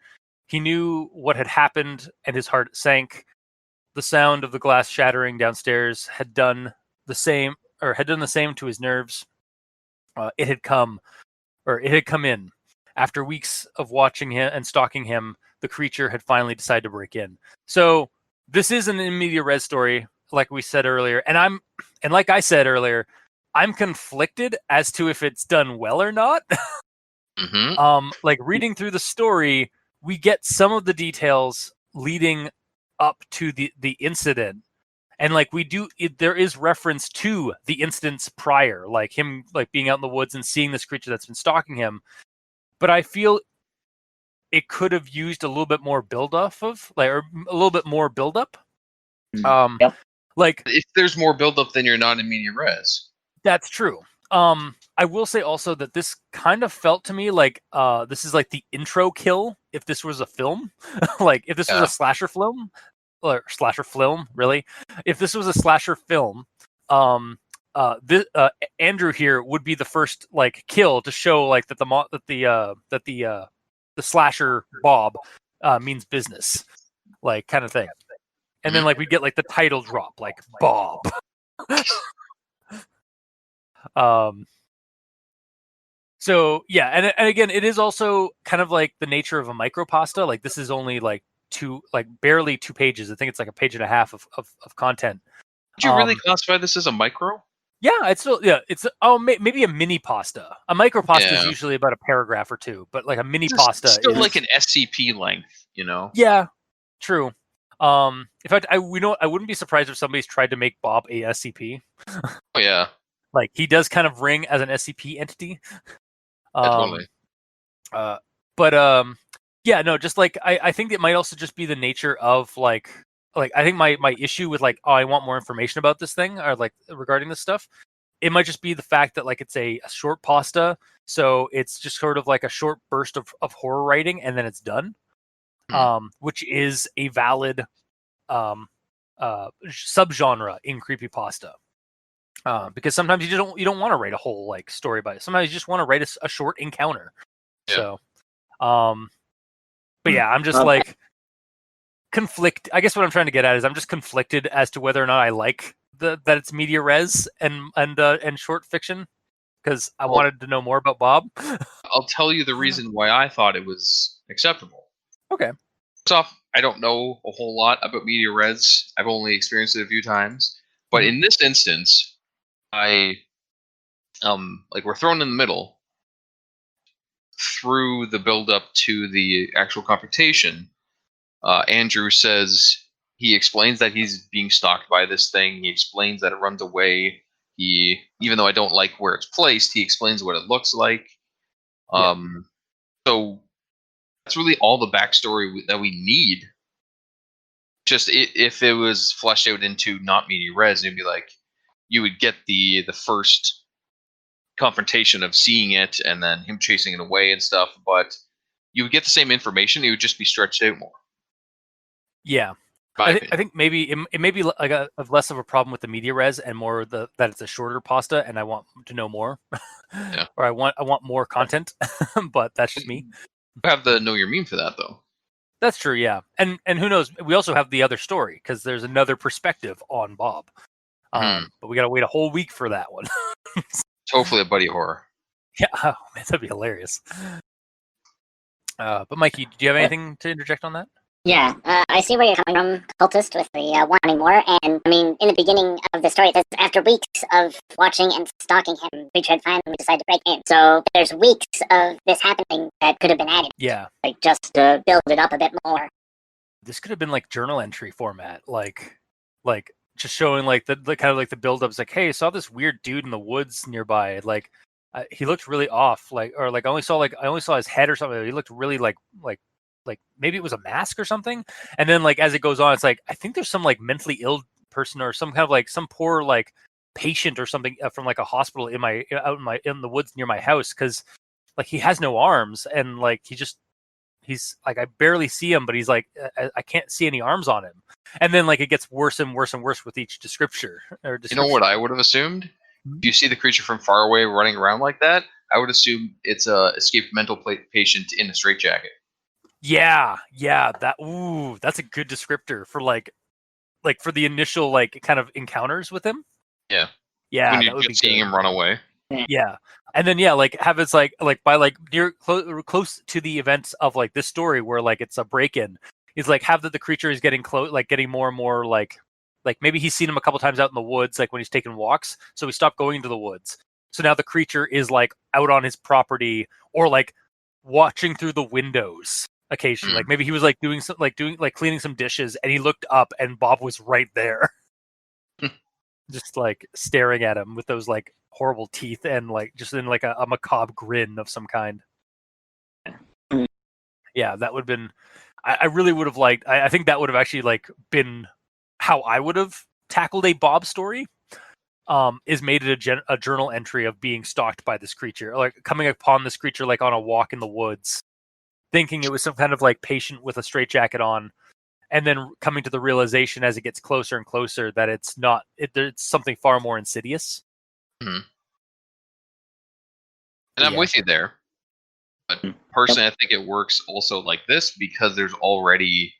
He knew what had happened, and his heart sank. The sound of the glass shattering downstairs had done the same to his nerves. It had come in. After weeks of watching him and stalking him, the creature had finally decided to break in. So this is an in media res story, like we said earlier, and like I said earlier, I'm conflicted as to if it's done well or not. Mm-hmm. Like reading through the story, we get some of the details leading up to the incident, and like there is reference to the incidents prior, like him like being out in the woods and seeing this creature that's been stalking him. But I feel it could have used a little bit more build-up. Yep. Like If there's more buildup, then you're not in media res. that's true. I will say also that this kind of felt to me like this is like the intro kill if this was a film. Like if this was a slasher film, really. If this was a slasher film, Andrew here would be the first like kill to show like that the slasher Bob means business, like kind of thing. And then like we get like the title drop, like Bob. So yeah, and again, it is also kind of like the nature of a micropasta. Like this is only like barely 2 pages. I think it's like a page and a half of content. Would you really classify this as a micro? Yeah, it's still it's maybe a mini pasta. A micro pasta is usually about a paragraph or two, but like a mini pasta still is like an SCP length, you know? Yeah, true. In fact, I wouldn't be surprised if somebody's tried to make Bob a SCP. Oh yeah, Like he does kind of ring as an SCP entity. totally. Yeah, no, just like I think it might also just be the nature of like I think my issue with like, oh, I want more information about this thing or like regarding this stuff. It might just be the fact that like it's a short pasta, so it's just sort of like a short burst of horror writing and then it's done. Which is a valid subgenre in creepypasta. Because sometimes you don't want to write a whole like story about it. Sometimes you just want to write a short encounter. Yeah. So, but yeah, I'm just like I guess what I'm trying to get at is I'm just conflicted as to whether or not I like that it's media res and short fiction because I wanted to know more about Bob. I'll tell you the reason why I thought it was acceptable. Okay. First off, I don't know a whole lot about media res. I've only experienced it a few times. But in this instance, we're thrown in the middle through the build up to the actual confrontation. Andrew says he explains that he's being stalked by this thing. He explains that it runs away. Even though I don't like where it's placed, he explains what it looks like. So that's really all the backstory that we need. Just if it was fleshed out into not media res, it'd be like you would get the first confrontation of seeing it and then him chasing it away and stuff, but you would get the same information. It would just be stretched out more. Yeah. I think maybe it may be like a less of a problem with the media res and more that it's a shorter pasta, and I want to know more, Yeah. or I want more content. But that's just me. You have the know your meme for that though. That's true, yeah. And who knows? We also have the other story because there's another perspective on Bob. But we gotta wait a whole week for that one. It's hopefully a buddy horror. Yeah, oh, man, that'd be hilarious. But Mikey, do you have anything to interject on that? Yeah, I see where you're coming from, cultist, with the wanting more. And I mean, in the beginning of the story, it says after weeks of watching and stalking him, Richard finally decided to break in. So there's weeks of this happening that could have been added. Yeah, Like just to build it up a bit more. this could have been like journal entry format, like just showing like the kind of like the build-ups, like, hey, I saw this weird dude in the woods nearby, like he looked really off, like, or like I only saw his head or something. He looked really like maybe it was a mask or something. And then like as it goes on, it's like I think there's some like mentally ill person or some kind of like some poor like patient or something from like a hospital in the woods near my house, because like he has no arms and like he's like I barely see him, but he's like I can't see any arms on him. And then like it gets worse and worse and worse with each description. You know what I would have assumed? If you see the creature from far away running around like that, I would assume it's a escaped mental patient in a straitjacket. Yeah, that's a good descriptor for like for the initial like kind of encounters with him. Yeah. Yeah, When that you're would be just seeing good. him run away. Yeah, and then yeah, like have it's like by like near close to the events of like this story where like it's a break-in. Is like have that the creature is getting close, like getting more and more like maybe he's seen him a couple times out in the woods, like when he's taking walks, so he stopped going into the woods. So now the creature is like out on his property or like watching through the windows occasionally. Like maybe he was like doing cleaning some dishes and he looked up and Bob was right there. Just like staring at him with those like horrible teeth and like just in like a macabre grin of some kind. Yeah, that would have been. I really would have liked. I think that would have actually like been how I would have tackled a Bob story. Is made it a journal entry of being stalked by this creature, like coming upon this creature like on a walk in the woods, thinking it was some kind of like patient with a straitjacket on, and then coming to the realization as it gets closer and closer that it's not. It's something far more insidious. And I'm with you there. But personally, I think it works also like this because there's already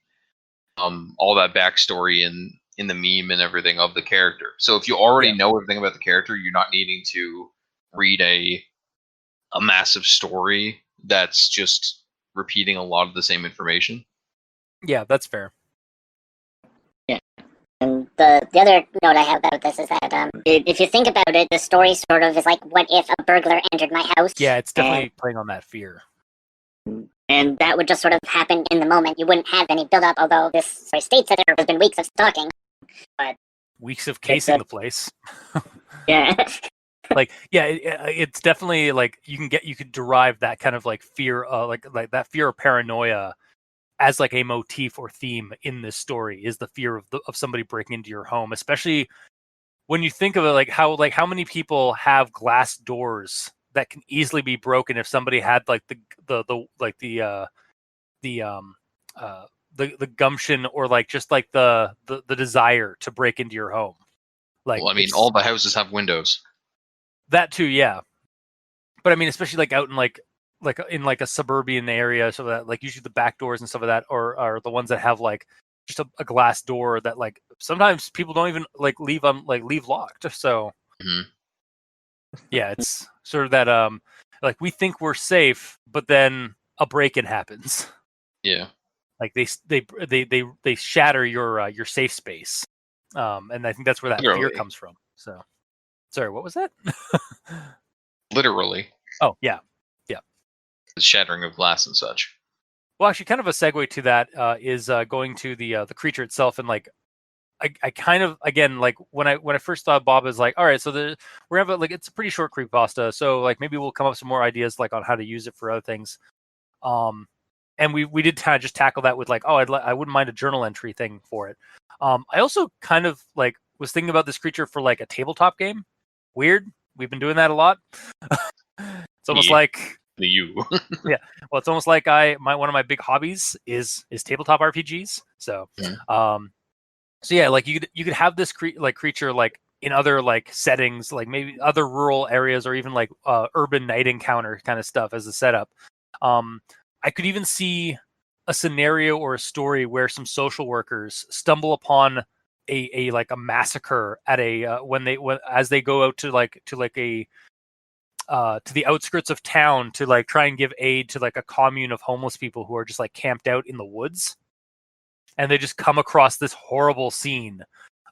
all that backstory in the meme and everything of the character. So if you already know everything about the character, you're not needing to read a massive story that's just repeating a lot of the same information. Yeah, that's fair. Yeah. And the other note I have about this is that if you think about it, the story sort of is like, what if a burglar entered my house? Yeah, it's definitely playing on that fear. And that would just sort of happen in the moment. You wouldn't have any build-up, although this story states that there has been weeks of stalking. But weeks of casing the place. Yeah. Like, yeah, it's definitely like you could derive that kind of like fear, like that fear of paranoia as like a motif or theme in this story is the fear of somebody breaking into your home, especially when you think of it like how many people have glass doors that can easily be broken if somebody had like the gumption or like just like the desire to break into your home. Like, well, I mean, all the houses have windows. That too, yeah. But I mean, especially like out in like in like a suburban area, so that like usually the back doors and stuff of that are the ones that have like just a glass door that like sometimes people don't even like leave locked. So yeah, it's sort of that like we think we're safe, but then a break-in happens. Yeah. Like they shatter your safe space. And I think that's where that fear comes from. So sorry, what was that? Literally. Oh, yeah. The shattering of glass and such. Well, actually, kind of a segue to that is going to the creature itself, and like, I kind of again like when I first thought Bob is like, all right, so we're having like it's a pretty short creepypasta, so like maybe we'll come up with some more ideas like on how to use it for other things. And we did kind of just tackle that with like, oh, I wouldn't mind a journal entry thing for it. I also kind of like was thinking about this creature for like a tabletop game. Weird. We've been doing that a lot. It's almost like you. Yeah. Well, it's almost like one of my big hobbies is tabletop RPGs. So, So yeah, like you could have this creature like in other like settings, like maybe other rural areas or even like urban night encounter kind of stuff as a setup. I could even see a scenario or a story where some social workers stumble upon a like a massacre at a as they go out to a to the outskirts of town to like try and give aid to like a commune of homeless people who are just like camped out in the woods, and they just come across this horrible scene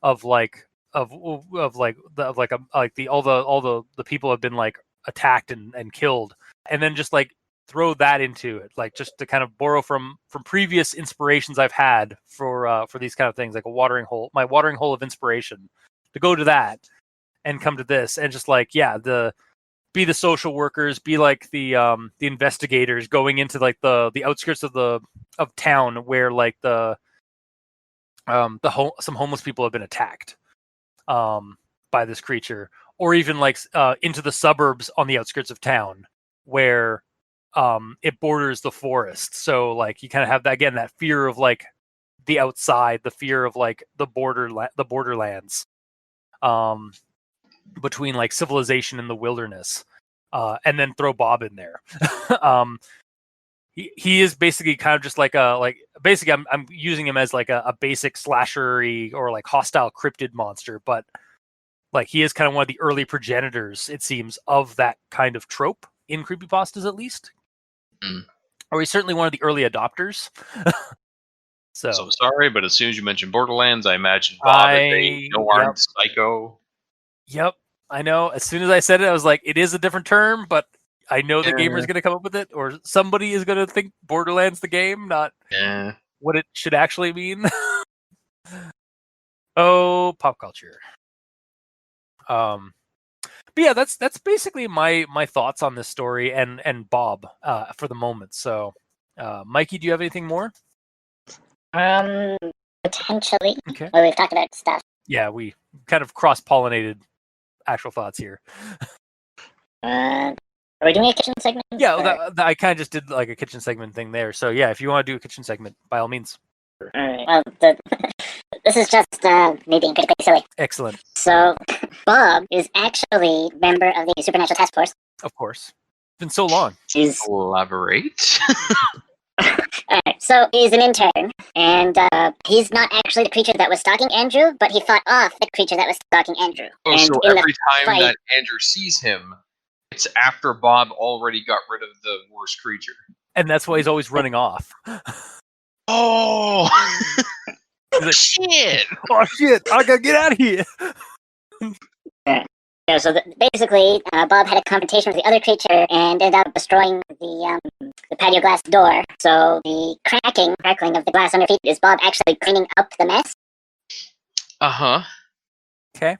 of like all the people have been like attacked and killed, and then just like throw that into it, like just to kind of borrow from previous inspirations I've had for these kind of things, like my watering hole of inspiration, to go to that and come to this and just like be the social workers, be like the investigators going into like the outskirts of town where like some homeless people have been attacked by this creature, or even like into the suburbs on the outskirts of town where it borders the forest. So like you kind of have that again, that fear of like the outside, the fear of like the borderlands between like civilization and the wilderness, and then throw Bob in there. He is basically kind of just like basically I'm using him as like a basic slashery or like hostile cryptid monster, but like he is kind of one of the early progenitors, it seems, of that kind of trope in creepypastas, at least. Or he's certainly one of the early adopters. So sorry, but as soon as you mentioned Borderlands, I imagined Bob as a no-armed psycho. Yep, I know. As soon as I said it, I was like, it is a different term, but I know the gamer is going to come up with it, or somebody is going to think Borderlands the game, not what it should actually mean. Oh, pop culture. But yeah, that's basically my thoughts on this story and Bob for the moment. So, Mikey, do you have anything more? Potentially. Okay. Well, we've talked about stuff. Yeah, we kind of cross-pollinated actual thoughts here. Are we doing a kitchen segment? Yeah, I kind of just did like a kitchen segment thing there. So yeah, if you want to do a kitchen segment, by all means. Well, this is just me being critically silly. Excellent. So, Bob is actually a member of the Supernatural Task Force. Of course. It's been so long. Elaborate. Alright, so he's an intern, and he's not actually the creature that was stalking Andrew, but he fought off the creature that was stalking Andrew. Oh, and so every time that Andrew sees him, it's after Bob already got rid of the worst creature. And that's why he's always running off. Oh! Shit! Oh, shit! I gotta get out of here! Yeah, so basically, Bob had a confrontation with the other creature and ended up destroying the patio glass door. So the crackling of the glass under feet is Bob actually cleaning up the mess. Uh-huh. Okay.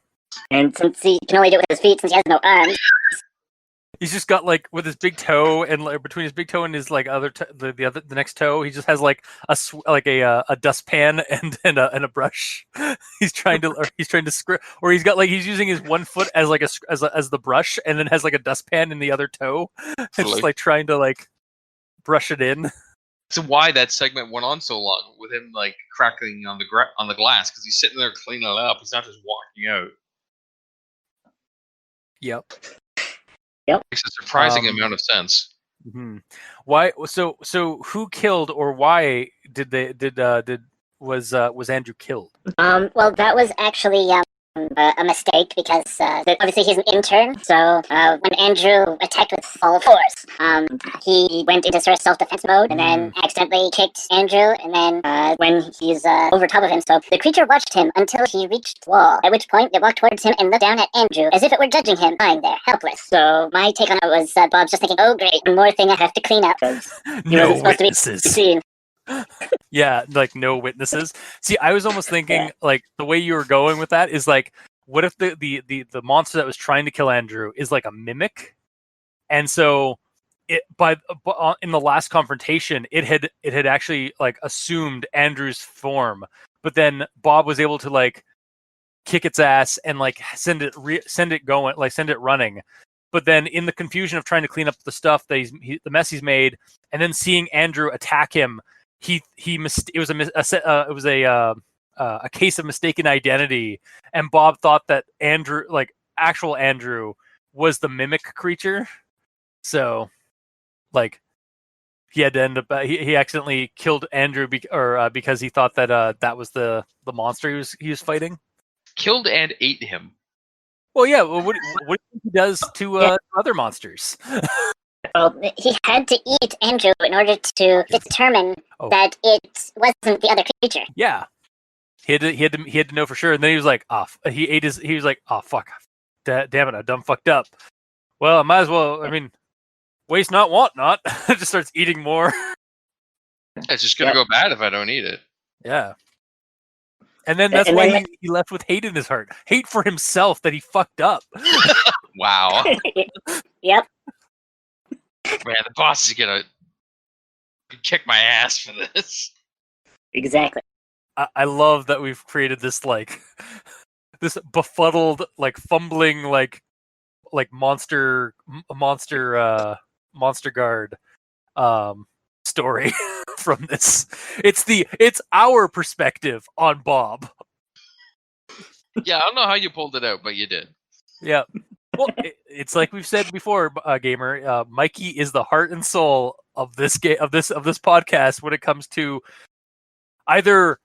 And since he can only do it with his feet, since he has no arms, he's just got like with his big toe and like between his big toe and his like the next toe, he just has like a dustpan and a brush. he's trying to script, or he's got like he's using his one foot as like as the brush, and then has like a dustpan in the other toe, and just like trying to like brush it in. So why that segment went on so long with him like crackling on the glass, because he's sitting there cleaning it up. He's not just walking out. Yep. Makes a surprising amount of sense. Mm-hmm. Why? So who killed or why was Andrew killed? Well, that was actually a mistake because obviously he's an intern. So when Andrew attacked with full force, he went into sort of self-defense mode and then accidentally kicked Andrew. And then when he's over top of him, so the creature watched him until he reached the wall. At which point it walked towards him and looked down at Andrew as if it were judging him, lying there helpless. So my take on it was Bob's just thinking, "Oh great, one more thing I have to clean up." No witnesses. Yeah, like no witnesses. See, I was almost thinking like the way you were going with that is like, what if the monster that was trying to kill Andrew is like a mimic, and so in the last confrontation it had actually like assumed Andrew's form, but then Bob was able to like kick its ass and like send it running. But then in the confusion of trying to clean up the stuff that the mess he's made, and then seeing Andrew attack him, it was a a case of mistaken identity, and Bob thought that Andrew, like actual Andrew, was the mimic creature. So, like, he had to end up. He accidentally killed Andrew because he thought that that was the monster he was fighting. Killed and ate him. Well, yeah. Well, what do you think he does to other monsters? Well, he had to eat Andrew in order to determine that it wasn't the other creature. Yeah, he had to know for sure. And then he was like, he was like, oh fuck, damn it, I done fucked up. Well, I might as well. I mean, waste not, want not. Just starts eating more. It's just gonna go bad if I don't eat it. Yeah. And then that's why he left with hate in his heart. Hate for himself that he fucked up. Wow. Yep. Man, the boss is gonna kick my ass for this. Exactly. I love that we've created this like this befuddled, like fumbling, like monster guard story from this. It's our perspective on Bob. Yeah, I don't know how you pulled it out, but you did. Yeah. Well, it's like we've said before, gamer. Mikey is the heart and soul of this of this podcast when it comes to either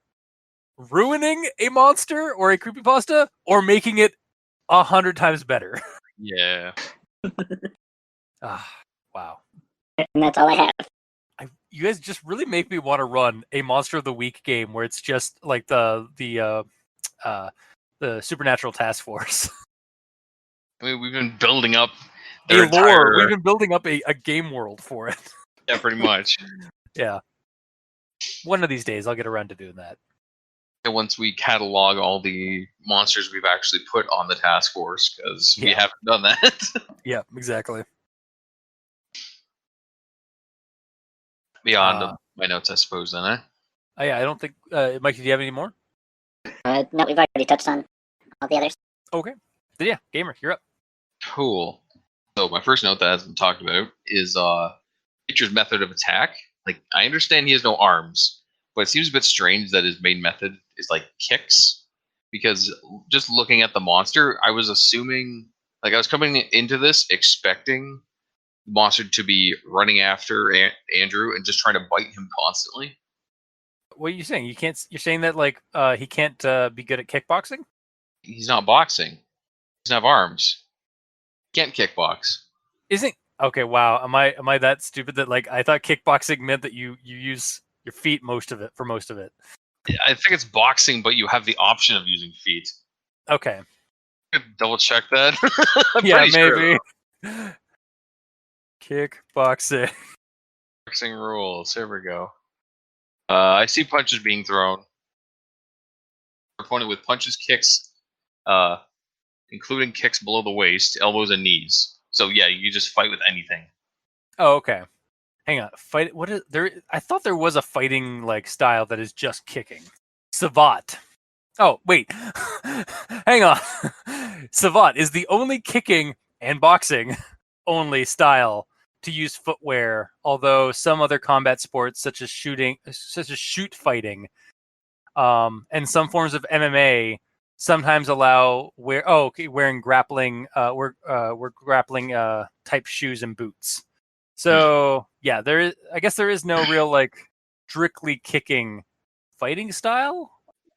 ruining a monster or a creepypasta or making it 100 times better. Yeah. Wow. And that's all I have. You guys just really make me want to run a Monster of the Week game where it's just like the Supernatural Task Force. I mean, we've been building up A their lore. We've been building up a game world for it. Yeah, pretty much. Yeah. One of these days, I'll get around to doing that. And once we catalog all the monsters we've actually put on the task force, because we haven't done that. Yeah, exactly. Beyond my notes, I suppose, then, yeah, I don't think... Mike, do you have any more? No, we've already touched on all the others. Okay. Then yeah, Gamer, you're up. Cool. So my first note that hasn't been talked about is Creature's method of attack. Like, I understand he has no arms, but it seems a bit strange that his main method is like kicks. Because just looking at the monster, I was assuming, like, I was coming into this expecting the monster to be running after Andrew and just trying to bite him constantly. What are you saying? You're saying that like he can't be good at kickboxing? He's not boxing. He doesn't have arms. Can't kickbox. Isn't okay? Wow, am I that stupid that like I thought kickboxing meant that you use your feet for most of it? I think it's boxing, but you have the option of using feet. Okay. Double check that. Yeah, maybe. Kickboxing. Boxing rules. Here we go. I see punches being thrown. Opponent with punches, kicks, including kicks below the waist, elbows, and knees. So yeah, you just fight with anything. Oh, okay. Hang on. Fight. What is there? I thought there was a fighting like style that is just kicking. Savate. Oh wait. Hang on. Savate is the only kicking and boxing only style to use footwear. Although some other combat sports, such as shoot fighting, and some forms of MMA, sometimes allow wearing grappling grappling type shoes and boots. So yeah, I guess there is no real like strictly kicking fighting style,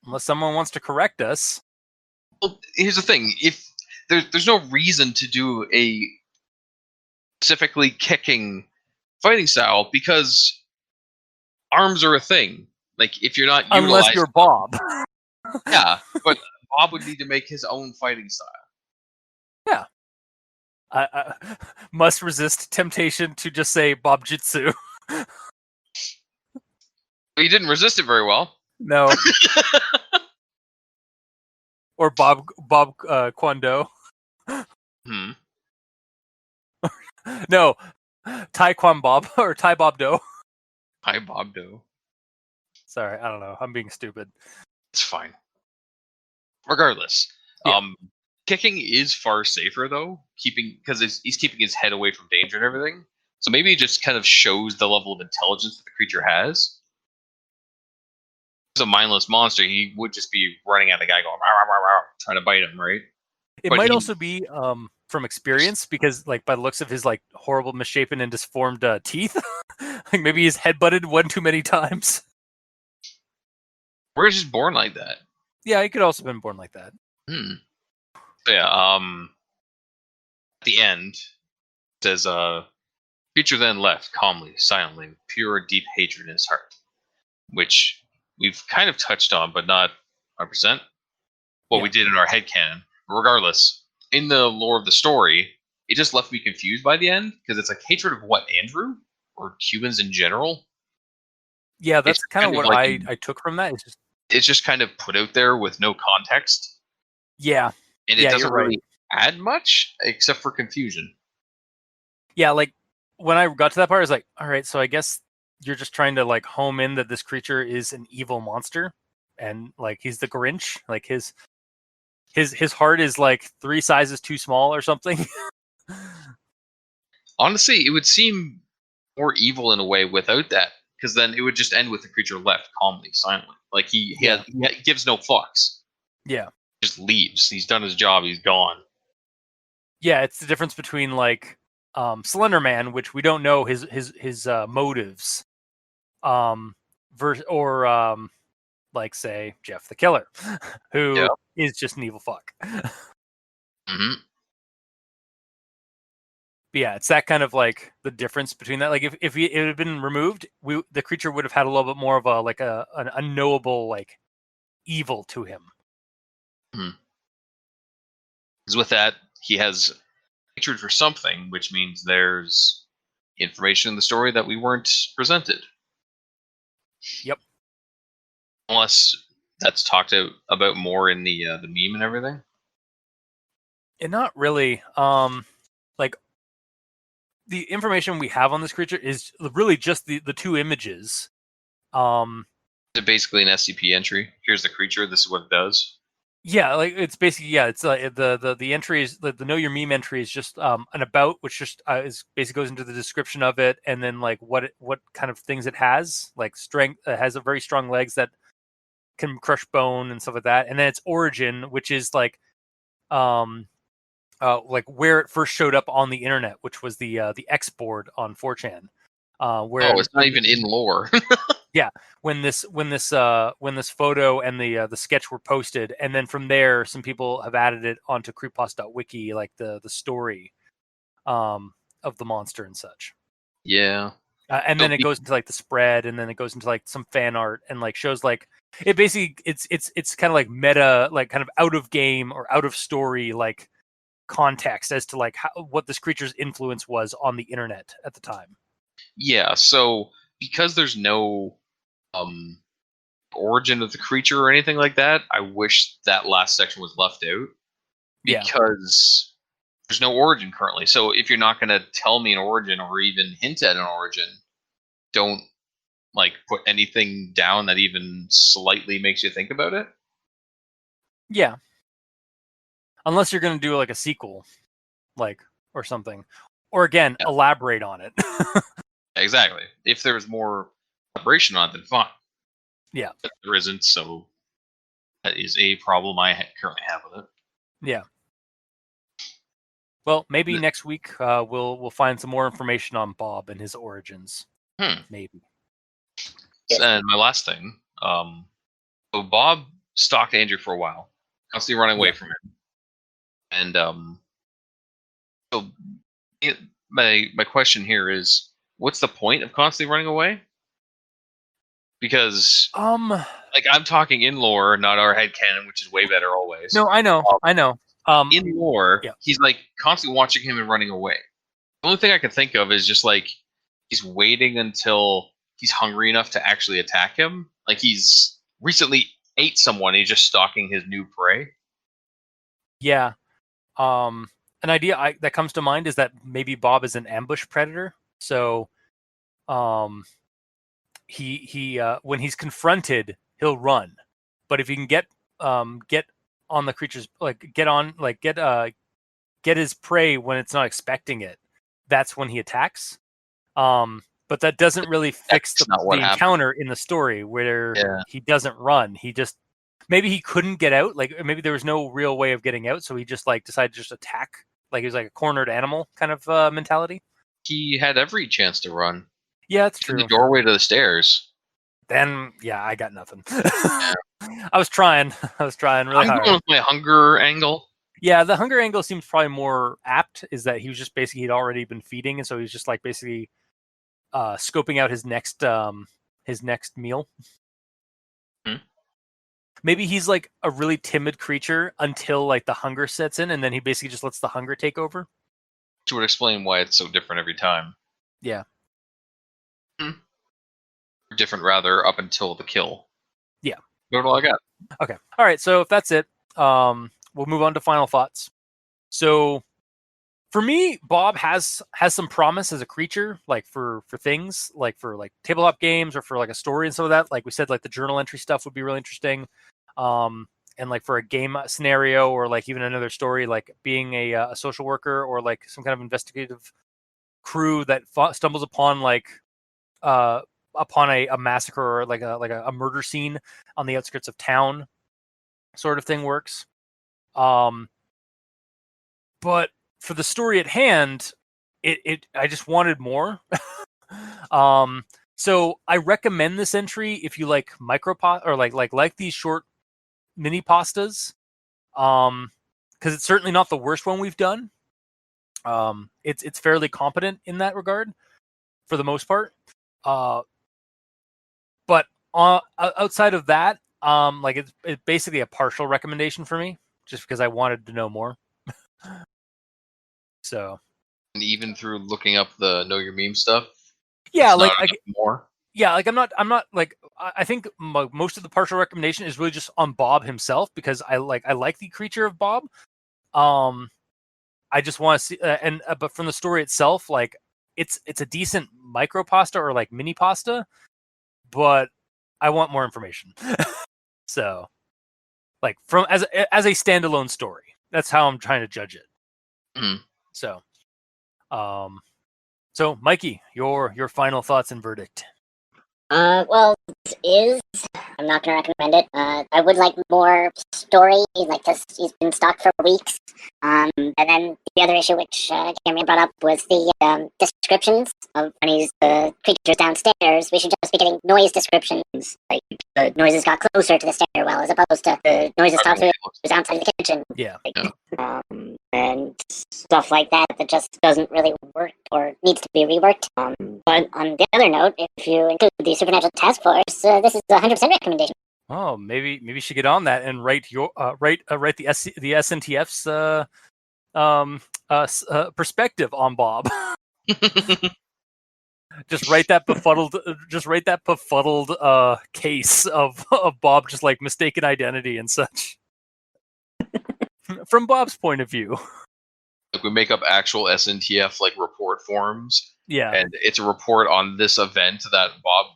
unless someone wants to correct us. Well, here's the thing: if there's no reason to do a specifically kicking fighting style because arms are a thing. Like if you're not unless you're Bob. Yeah, but Bob would need to make his own fighting style. Yeah. I must resist temptation to just say Bob Jitsu. He didn't resist it very well. No. Or Bob Kwando. No. Taekwondo Bob or Thai Bob Do. Hi, Bob Do. Sorry, I don't know. I'm being stupid. It's fine. Regardless, kicking is far safer though, because he's keeping his head away from danger and everything. So maybe it just kind of shows the level of intelligence that the creature has. a mindless monster, he would just be running at the guy going, "Rah, rah, rah, rah," trying to bite him, right? It But might he, also be from experience because, like, by the looks of his like horrible, misshapen, and disformed teeth, like maybe he's headbutted one too many times. we're just born like that. Yeah, he could also have been born like that. So yeah, at the end, it says, Creature then left calmly, silently, with pure, deep hatred in his heart, which we've kind of touched on, but not 100%. What we did in our headcanon. Regardless, in the lore of the story, it just left me confused by the end, because it's like hatred of what, Andrew? Or humans in general? Yeah, that's It's kind of what like I took from that. it's just kind of put out there with no context, Yeah, and it yeah, doesn't you're right. really add much except for confusion. Yeah, like when I got to that part, I was like, all right, so I guess you're just trying to like home in that this creature is an evil monster, and like he's the Grinch. Like his heart is like 3 sizes too small or something. Honestly, it would seem more evil in a way without that, because then it would just end with the creature left calmly, silently. Like he gives no fucks. Yeah, Just leaves. He's done his job. He's gone. yeah, it's the difference between like Slender Man, which we don't know his motives, or like say Jeff the Killer, who is just an evil fuck. Mm-hmm. But yeah, it's that kind of like the difference between that. Like if it had been removed, the creature would have had a little bit more of a like an unknowable like evil to him. Because with that, he has hatred for something, which means there's information in the story that we weren't presented. Yep. Unless that's talked about more in the meme and everything. And not really. Like the information we have on this creature is really just the 2 images. It's basically an SCP entry. Here's the creature. This is what it does. Yeah, like it's basically it's the entry is the know your meme entry is just an about, which just is basically goes into the description of it, and then like what kind of things it has, like strength. It has a very strong legs that can crush bone and stuff like that, and then its origin, which is like like where it first showed up on the internet, which was the X board on 4chan. Where it's not even in lore. Yeah, when this photo and the sketch were posted, and then from there, some people have added it onto creepypasta.wiki, like the story of the monster and such. Yeah, and then it goes into like the spread, and then it goes into like some fan art and like shows like it basically it's kind of like meta, like kind of out of game or out of story like context as to like what this creature's influence was on the internet at the time. Yeah, so because there's no origin of the creature or anything like that, I wish that last section was left out, because there's no origin currently. So if you're not going to tell me an origin or even hint at an origin, don't like put anything down that even slightly makes you think about it. Yeah, unless you're going to do like a sequel, like or something, or again elaborate on it. Exactly. If there's more elaboration on it, then fine. Yeah, but there isn't, so that is a problem I currently have with it. Yeah. Well, maybe next week we'll find some more information on Bob and his origins. Maybe. And my last thing, so Bob stalked Andrew for a while, constantly running away from him, and so my question here is, what's the point of constantly running away? Because like I'm talking in lore, not our headcanon, which is way better always. No, I know. In lore, he's like constantly watching him and running away. The only thing I can think of is just like he's waiting until he's hungry enough to actually attack him. Like he's recently ate someone, he's just stalking his new prey. Yeah. An idea that comes to mind is that maybe Bob is an ambush predator. So he when he's confronted, he'll run. But if he can get on the creature's get his prey when it's not expecting it, that's when he attacks. But that doesn't really fix That's not the what happened. encounter in the story where Yeah. he doesn't run. He just maybe he couldn't get out. Like maybe there was no real way of getting out, so he just like decided to just attack. Like he was like a cornered animal kind of mentality. He had every chance to run. Yeah, that's In the true. doorway to the stairs. Then yeah, I got nothing. I was trying. I was trying really I'm hard. going with my hunger angle. Yeah, the hunger angle seems probably more apt. Is that he was just basically he'd already been feeding, and so he's just like basically scoping out his next meal. Hmm. Maybe he's like a really timid creature until like the hunger sets in, and then he basically just lets the hunger take over. Which would explain why it's so different every time. Yeah. Different, rather, up until the kill. Yeah. That's all I got. Okay. All right. So if that's it, we'll move on to final thoughts. So for me, Bob has some promise as a creature, like for things, like for like tabletop games or for like a story and some of that. Like we said, like the journal entry stuff would be really interesting. And like for a game scenario or like even another story, like being a social worker or like some kind of investigative crew that stumbles upon like upon a massacre or like a murder scene on the outskirts of town, sort of thing works. But for the story at hand, I just wanted more. So I recommend this entry if you like or like these short mini pastas. Because it's certainly not the worst one we've done. It's fairly competent in that regard, for the most part. But outside of that, like it's basically a partial recommendation for me, just because I wanted to know more. So, And even through looking up the Know Your Meme stuff, yeah, it's like not enough more. yeah, like I'm not like I think most of the partial recommendation is really just on Bob himself because I like the creature of Bob. I just want to see but from the story itself, like it's a decent micro pasta or like mini pasta, but I want more information. So, like from as a standalone story, that's how I'm trying to judge it. Mhm. So, so Mikey, your final thoughts and verdict. Well, this is. I'm not gonna recommend it. I would like more story. Like this, he's been stocked for weeks. And then the other issue, which Cameron brought up, was the descriptions of when he's the creatures downstairs. We should just be getting noise descriptions, like the noises got closer to the stairwell as opposed to the noises talked to was outside the kitchen. Yeah. And stuff like that just doesn't really work or needs to be reworked. But on the other note, if you include the Supernatural Task Force, this is a 100% recommendation. Oh, maybe you should get on that and write your write the SNTF's perspective on Bob. Just write that befuddled case of Bob just like mistaken identity and such. From Bob's point of view. Like we make up actual SNTF like report forms. Yeah. And it's a report on this event that Bob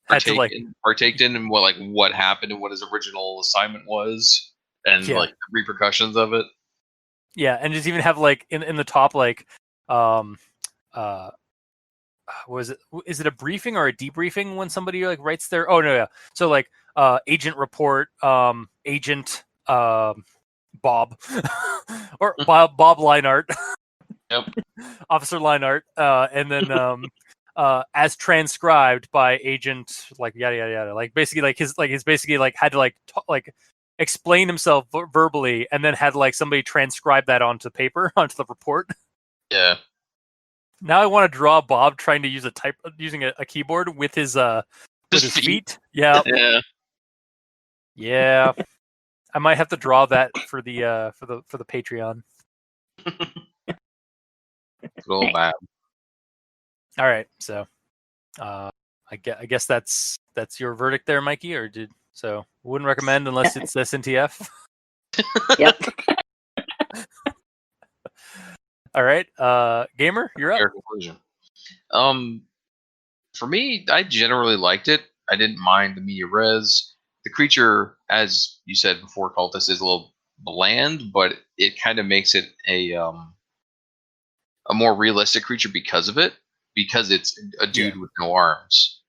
partaked in and what happened and what his original assignment was and like the repercussions of it. Yeah, and just even have like in the top like is it a briefing or a debriefing when somebody like writes their so like agent report agent Bob or Bob Leinart. Yep. Officer Leinart, and then as transcribed by agent like yada yada yada, like basically his basically like had to like explain himself verbally and then had like somebody transcribe that onto paper onto the report. Yeah. Now I want to draw Bob trying to use using a keyboard with his feet. Yeah. Yeah. I might have to draw that for the Patreon. Little bad. All right, so I guess that's your verdict there, Mikey, or wouldn't recommend unless it's SNTF. Yep. All right, Gamer, you're up. Fair conclusion. For me, I generally liked it. I didn't mind the media res. The creature, as you said before, Cultist, is a little bland, but it kind of makes it a more realistic creature because of it. because it's a dude with no arms,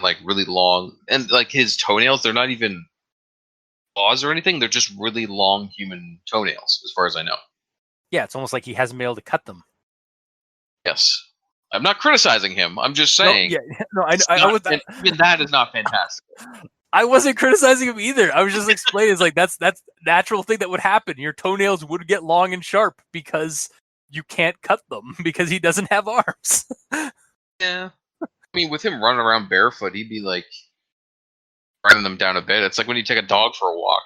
like really long, and like his toenails, they're not even claws or anything. They're just really long human toenails, as far as I know. Yeah, it's almost like he hasn't been able to cut them. Yes. I'm not criticizing him. I'm just saying. Even that is not fantastic. I wasn't criticizing him either. I was just explaining, it's like that's natural thing that would happen. Your toenails would get long and sharp because you can't cut them because he doesn't have arms. Yeah. I mean, with him running around barefoot, he'd be like running them down a bit. It's like when you take a dog for a walk.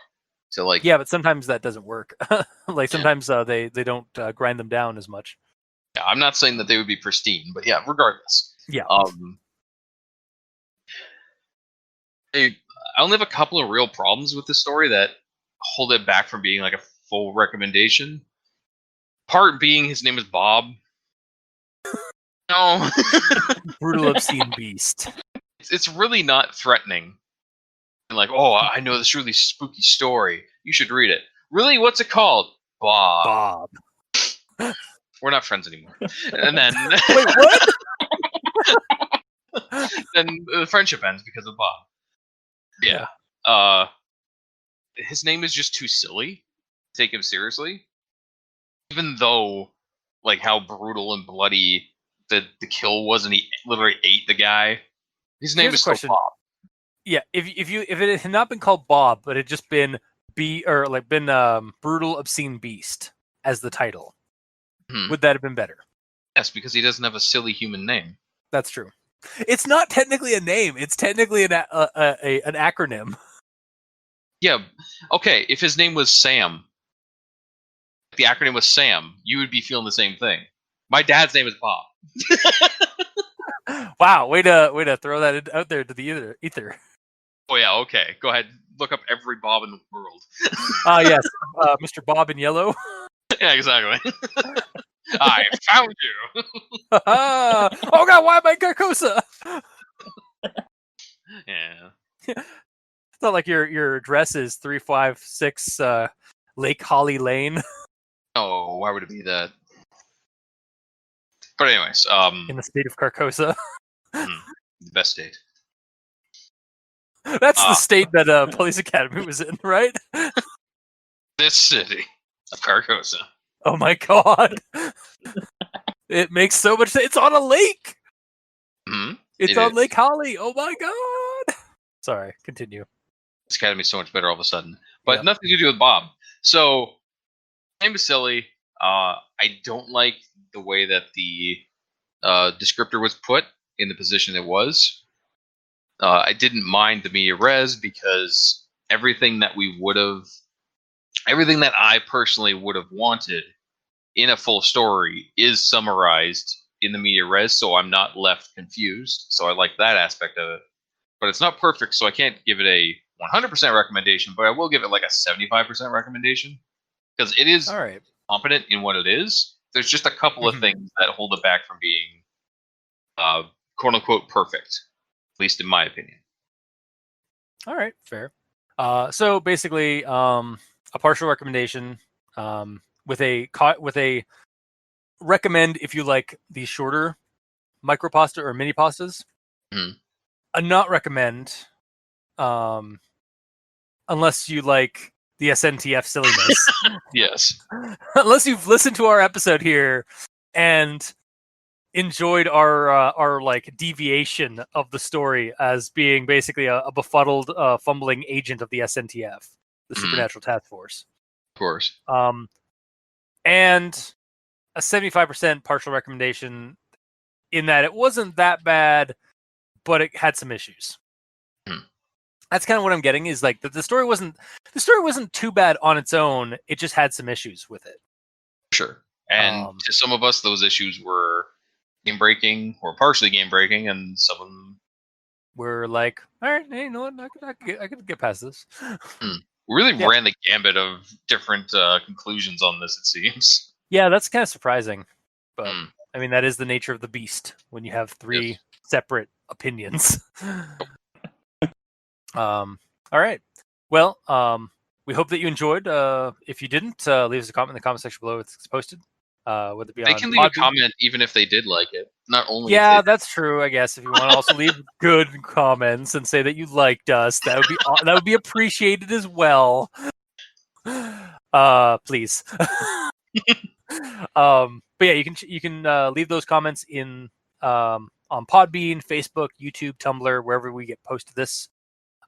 To like. Yeah, but sometimes that doesn't work. Like sometimes they don't grind them down as much. Yeah, I'm not saying that they would be pristine, but yeah, regardless. Yeah. I only have a couple of real problems with the story that hold it back from being like a full recommendation. Part being his name is Bob. No. Brutal, obscene beast. It's really not threatening. Like, oh, I know this really spooky story. You should read it. Really? What's it called? Bob. We're not friends anymore. And then... Wait, what? Then the friendship ends because of Bob. Yeah. His name is just too silly to take him seriously. Even though, like, how brutal and bloody the kill was, and he literally ate the guy. His name is still Bob. Yeah, if it had not been called Bob, but it had just been Brutal, Obscene Beast as the title, would that have been better? Yes, because he doesn't have a silly human name. That's true. It's not technically a name. It's technically an acronym. Yeah. Okay, if his name was Sam, the acronym was Sam, you would be feeling the same thing. My dad's name is Bob. Wow, way to throw that out there to the ether. Oh yeah, okay. Go ahead. Look up every Bob in the world. Yes. Mr. Bob in yellow. Yeah, exactly. I found you. Oh god, why am I Carcosa? Yeah. It's not like your address is 356 Lake Holly Lane. Oh, why would it be that? But anyways, in the state of Carcosa. The best state. That's the state that Police Academy was in, right? This city of Carcosa. Oh my god. It makes so much sense. It's on a lake. It's on Lake Holly. Oh my god. Sorry, continue. This academy is so much better all of a sudden. But nothing to do with Bob. So, name is silly. I don't like the way that the descriptor was put in the position it was. I didn't mind the media res because everything that I personally would have wanted in a full story is summarized in the media res, so I'm not left confused. So I like that aspect of it. But it's not perfect, so I can't give it a 100% recommendation, but I will give it like a 75% recommendation. Because it is competent in what it is. There's just a couple of things that hold it back from being quote-unquote perfect. At least in my opinion. All right, fair. So basically, a partial recommendation with a recommend if you like these shorter micropasta or mini pastas. A not recommend, unless you like the SNTF silliness. Yes. Unless you've listened to our episode here and enjoyed our like deviation of the story as being basically a befuddled, fumbling agent of the SNTF, the Supernatural Task Force. Of course. And a 75% partial recommendation in that it wasn't that bad, but it had some issues. That's kind of what I'm getting is like the story wasn't too bad on its own. It just had some issues with it. Sure. And to some of us, those issues were game breaking or partially game breaking, and some of them were like, all right, hey, you know what? I could get past this. We really ran the gambit of different conclusions on this, it seems. Yeah, that's kind of surprising. But I mean, that is the nature of the beast when you have three separate opinions. All right. Well, we hope that you enjoyed. If you didn't, leave us a comment in the comment section below. It's posted. Whether it be They on can leave a Podbean. comment even if they did like it. Not only Yeah, if they that's true. I guess if you want to also leave good comments and say that you liked us, that would be appreciated as well. Please. But yeah, you can leave those comments in on Podbean, Facebook, YouTube, Tumblr, wherever we get posted this.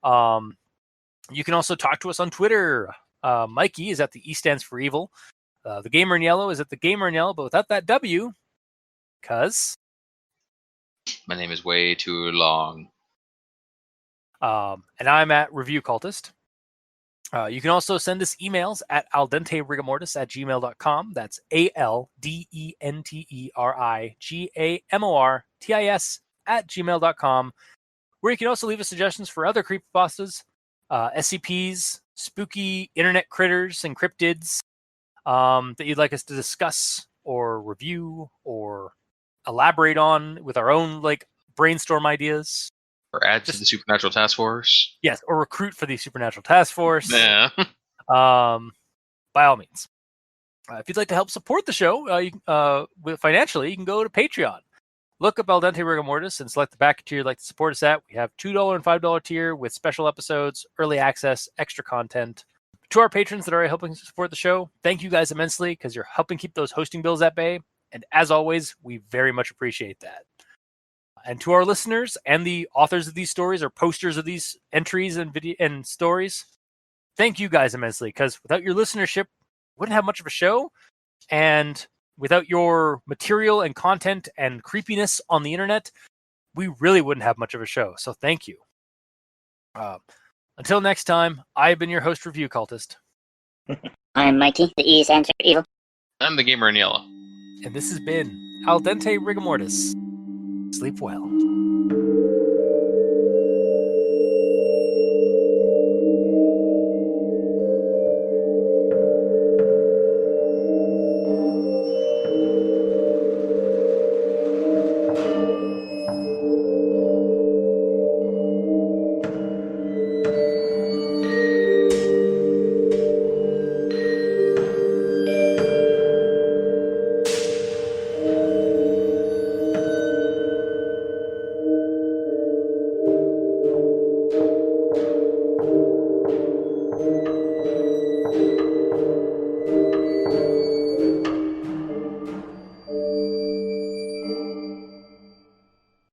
You can also talk to us on Twitter. Mikey is at the E stands for evil. The Gamer in Yellow is at the Gamer in Yellow, but without that W, because my name is way too long. and I'm at Review Cultist. You can also send us emails at aldenterigamortis@gmail.com. That's aldenterigamortis@gmail.com, where you can also leave us suggestions for other creepypastas, SCPs, spooky internet critters and cryptids that you'd like us to discuss or review or elaborate on with our own brainstorm ideas. Or add to the Supernatural Task Force. Yes, or recruit for the Supernatural Task Force. Yeah. By all means. If you'd like to help support the show financially, you can go to Patreon. Look up Al Dente Rigor Mortis and select the backer tier you'd like to support us at. We have $2 and $5 tier with special episodes, early access, extra content. To our patrons that are helping support the show, thank you guys immensely because you're helping keep those hosting bills at bay. And as always, we very much appreciate that. And to our listeners and the authors of these stories or posters of these entries and video and stories, thank you guys immensely because without your listenership, we wouldn't have much of a show. And without your material and content and creepiness on the internet, we really wouldn't have much of a show. So thank you. Until next time, I've been your host, Review Cultist. I'm Mikey, the E stands for evil. I'm the Gamer in Yellow. And this has been Al Dente Rigor Mortis. Sleep well.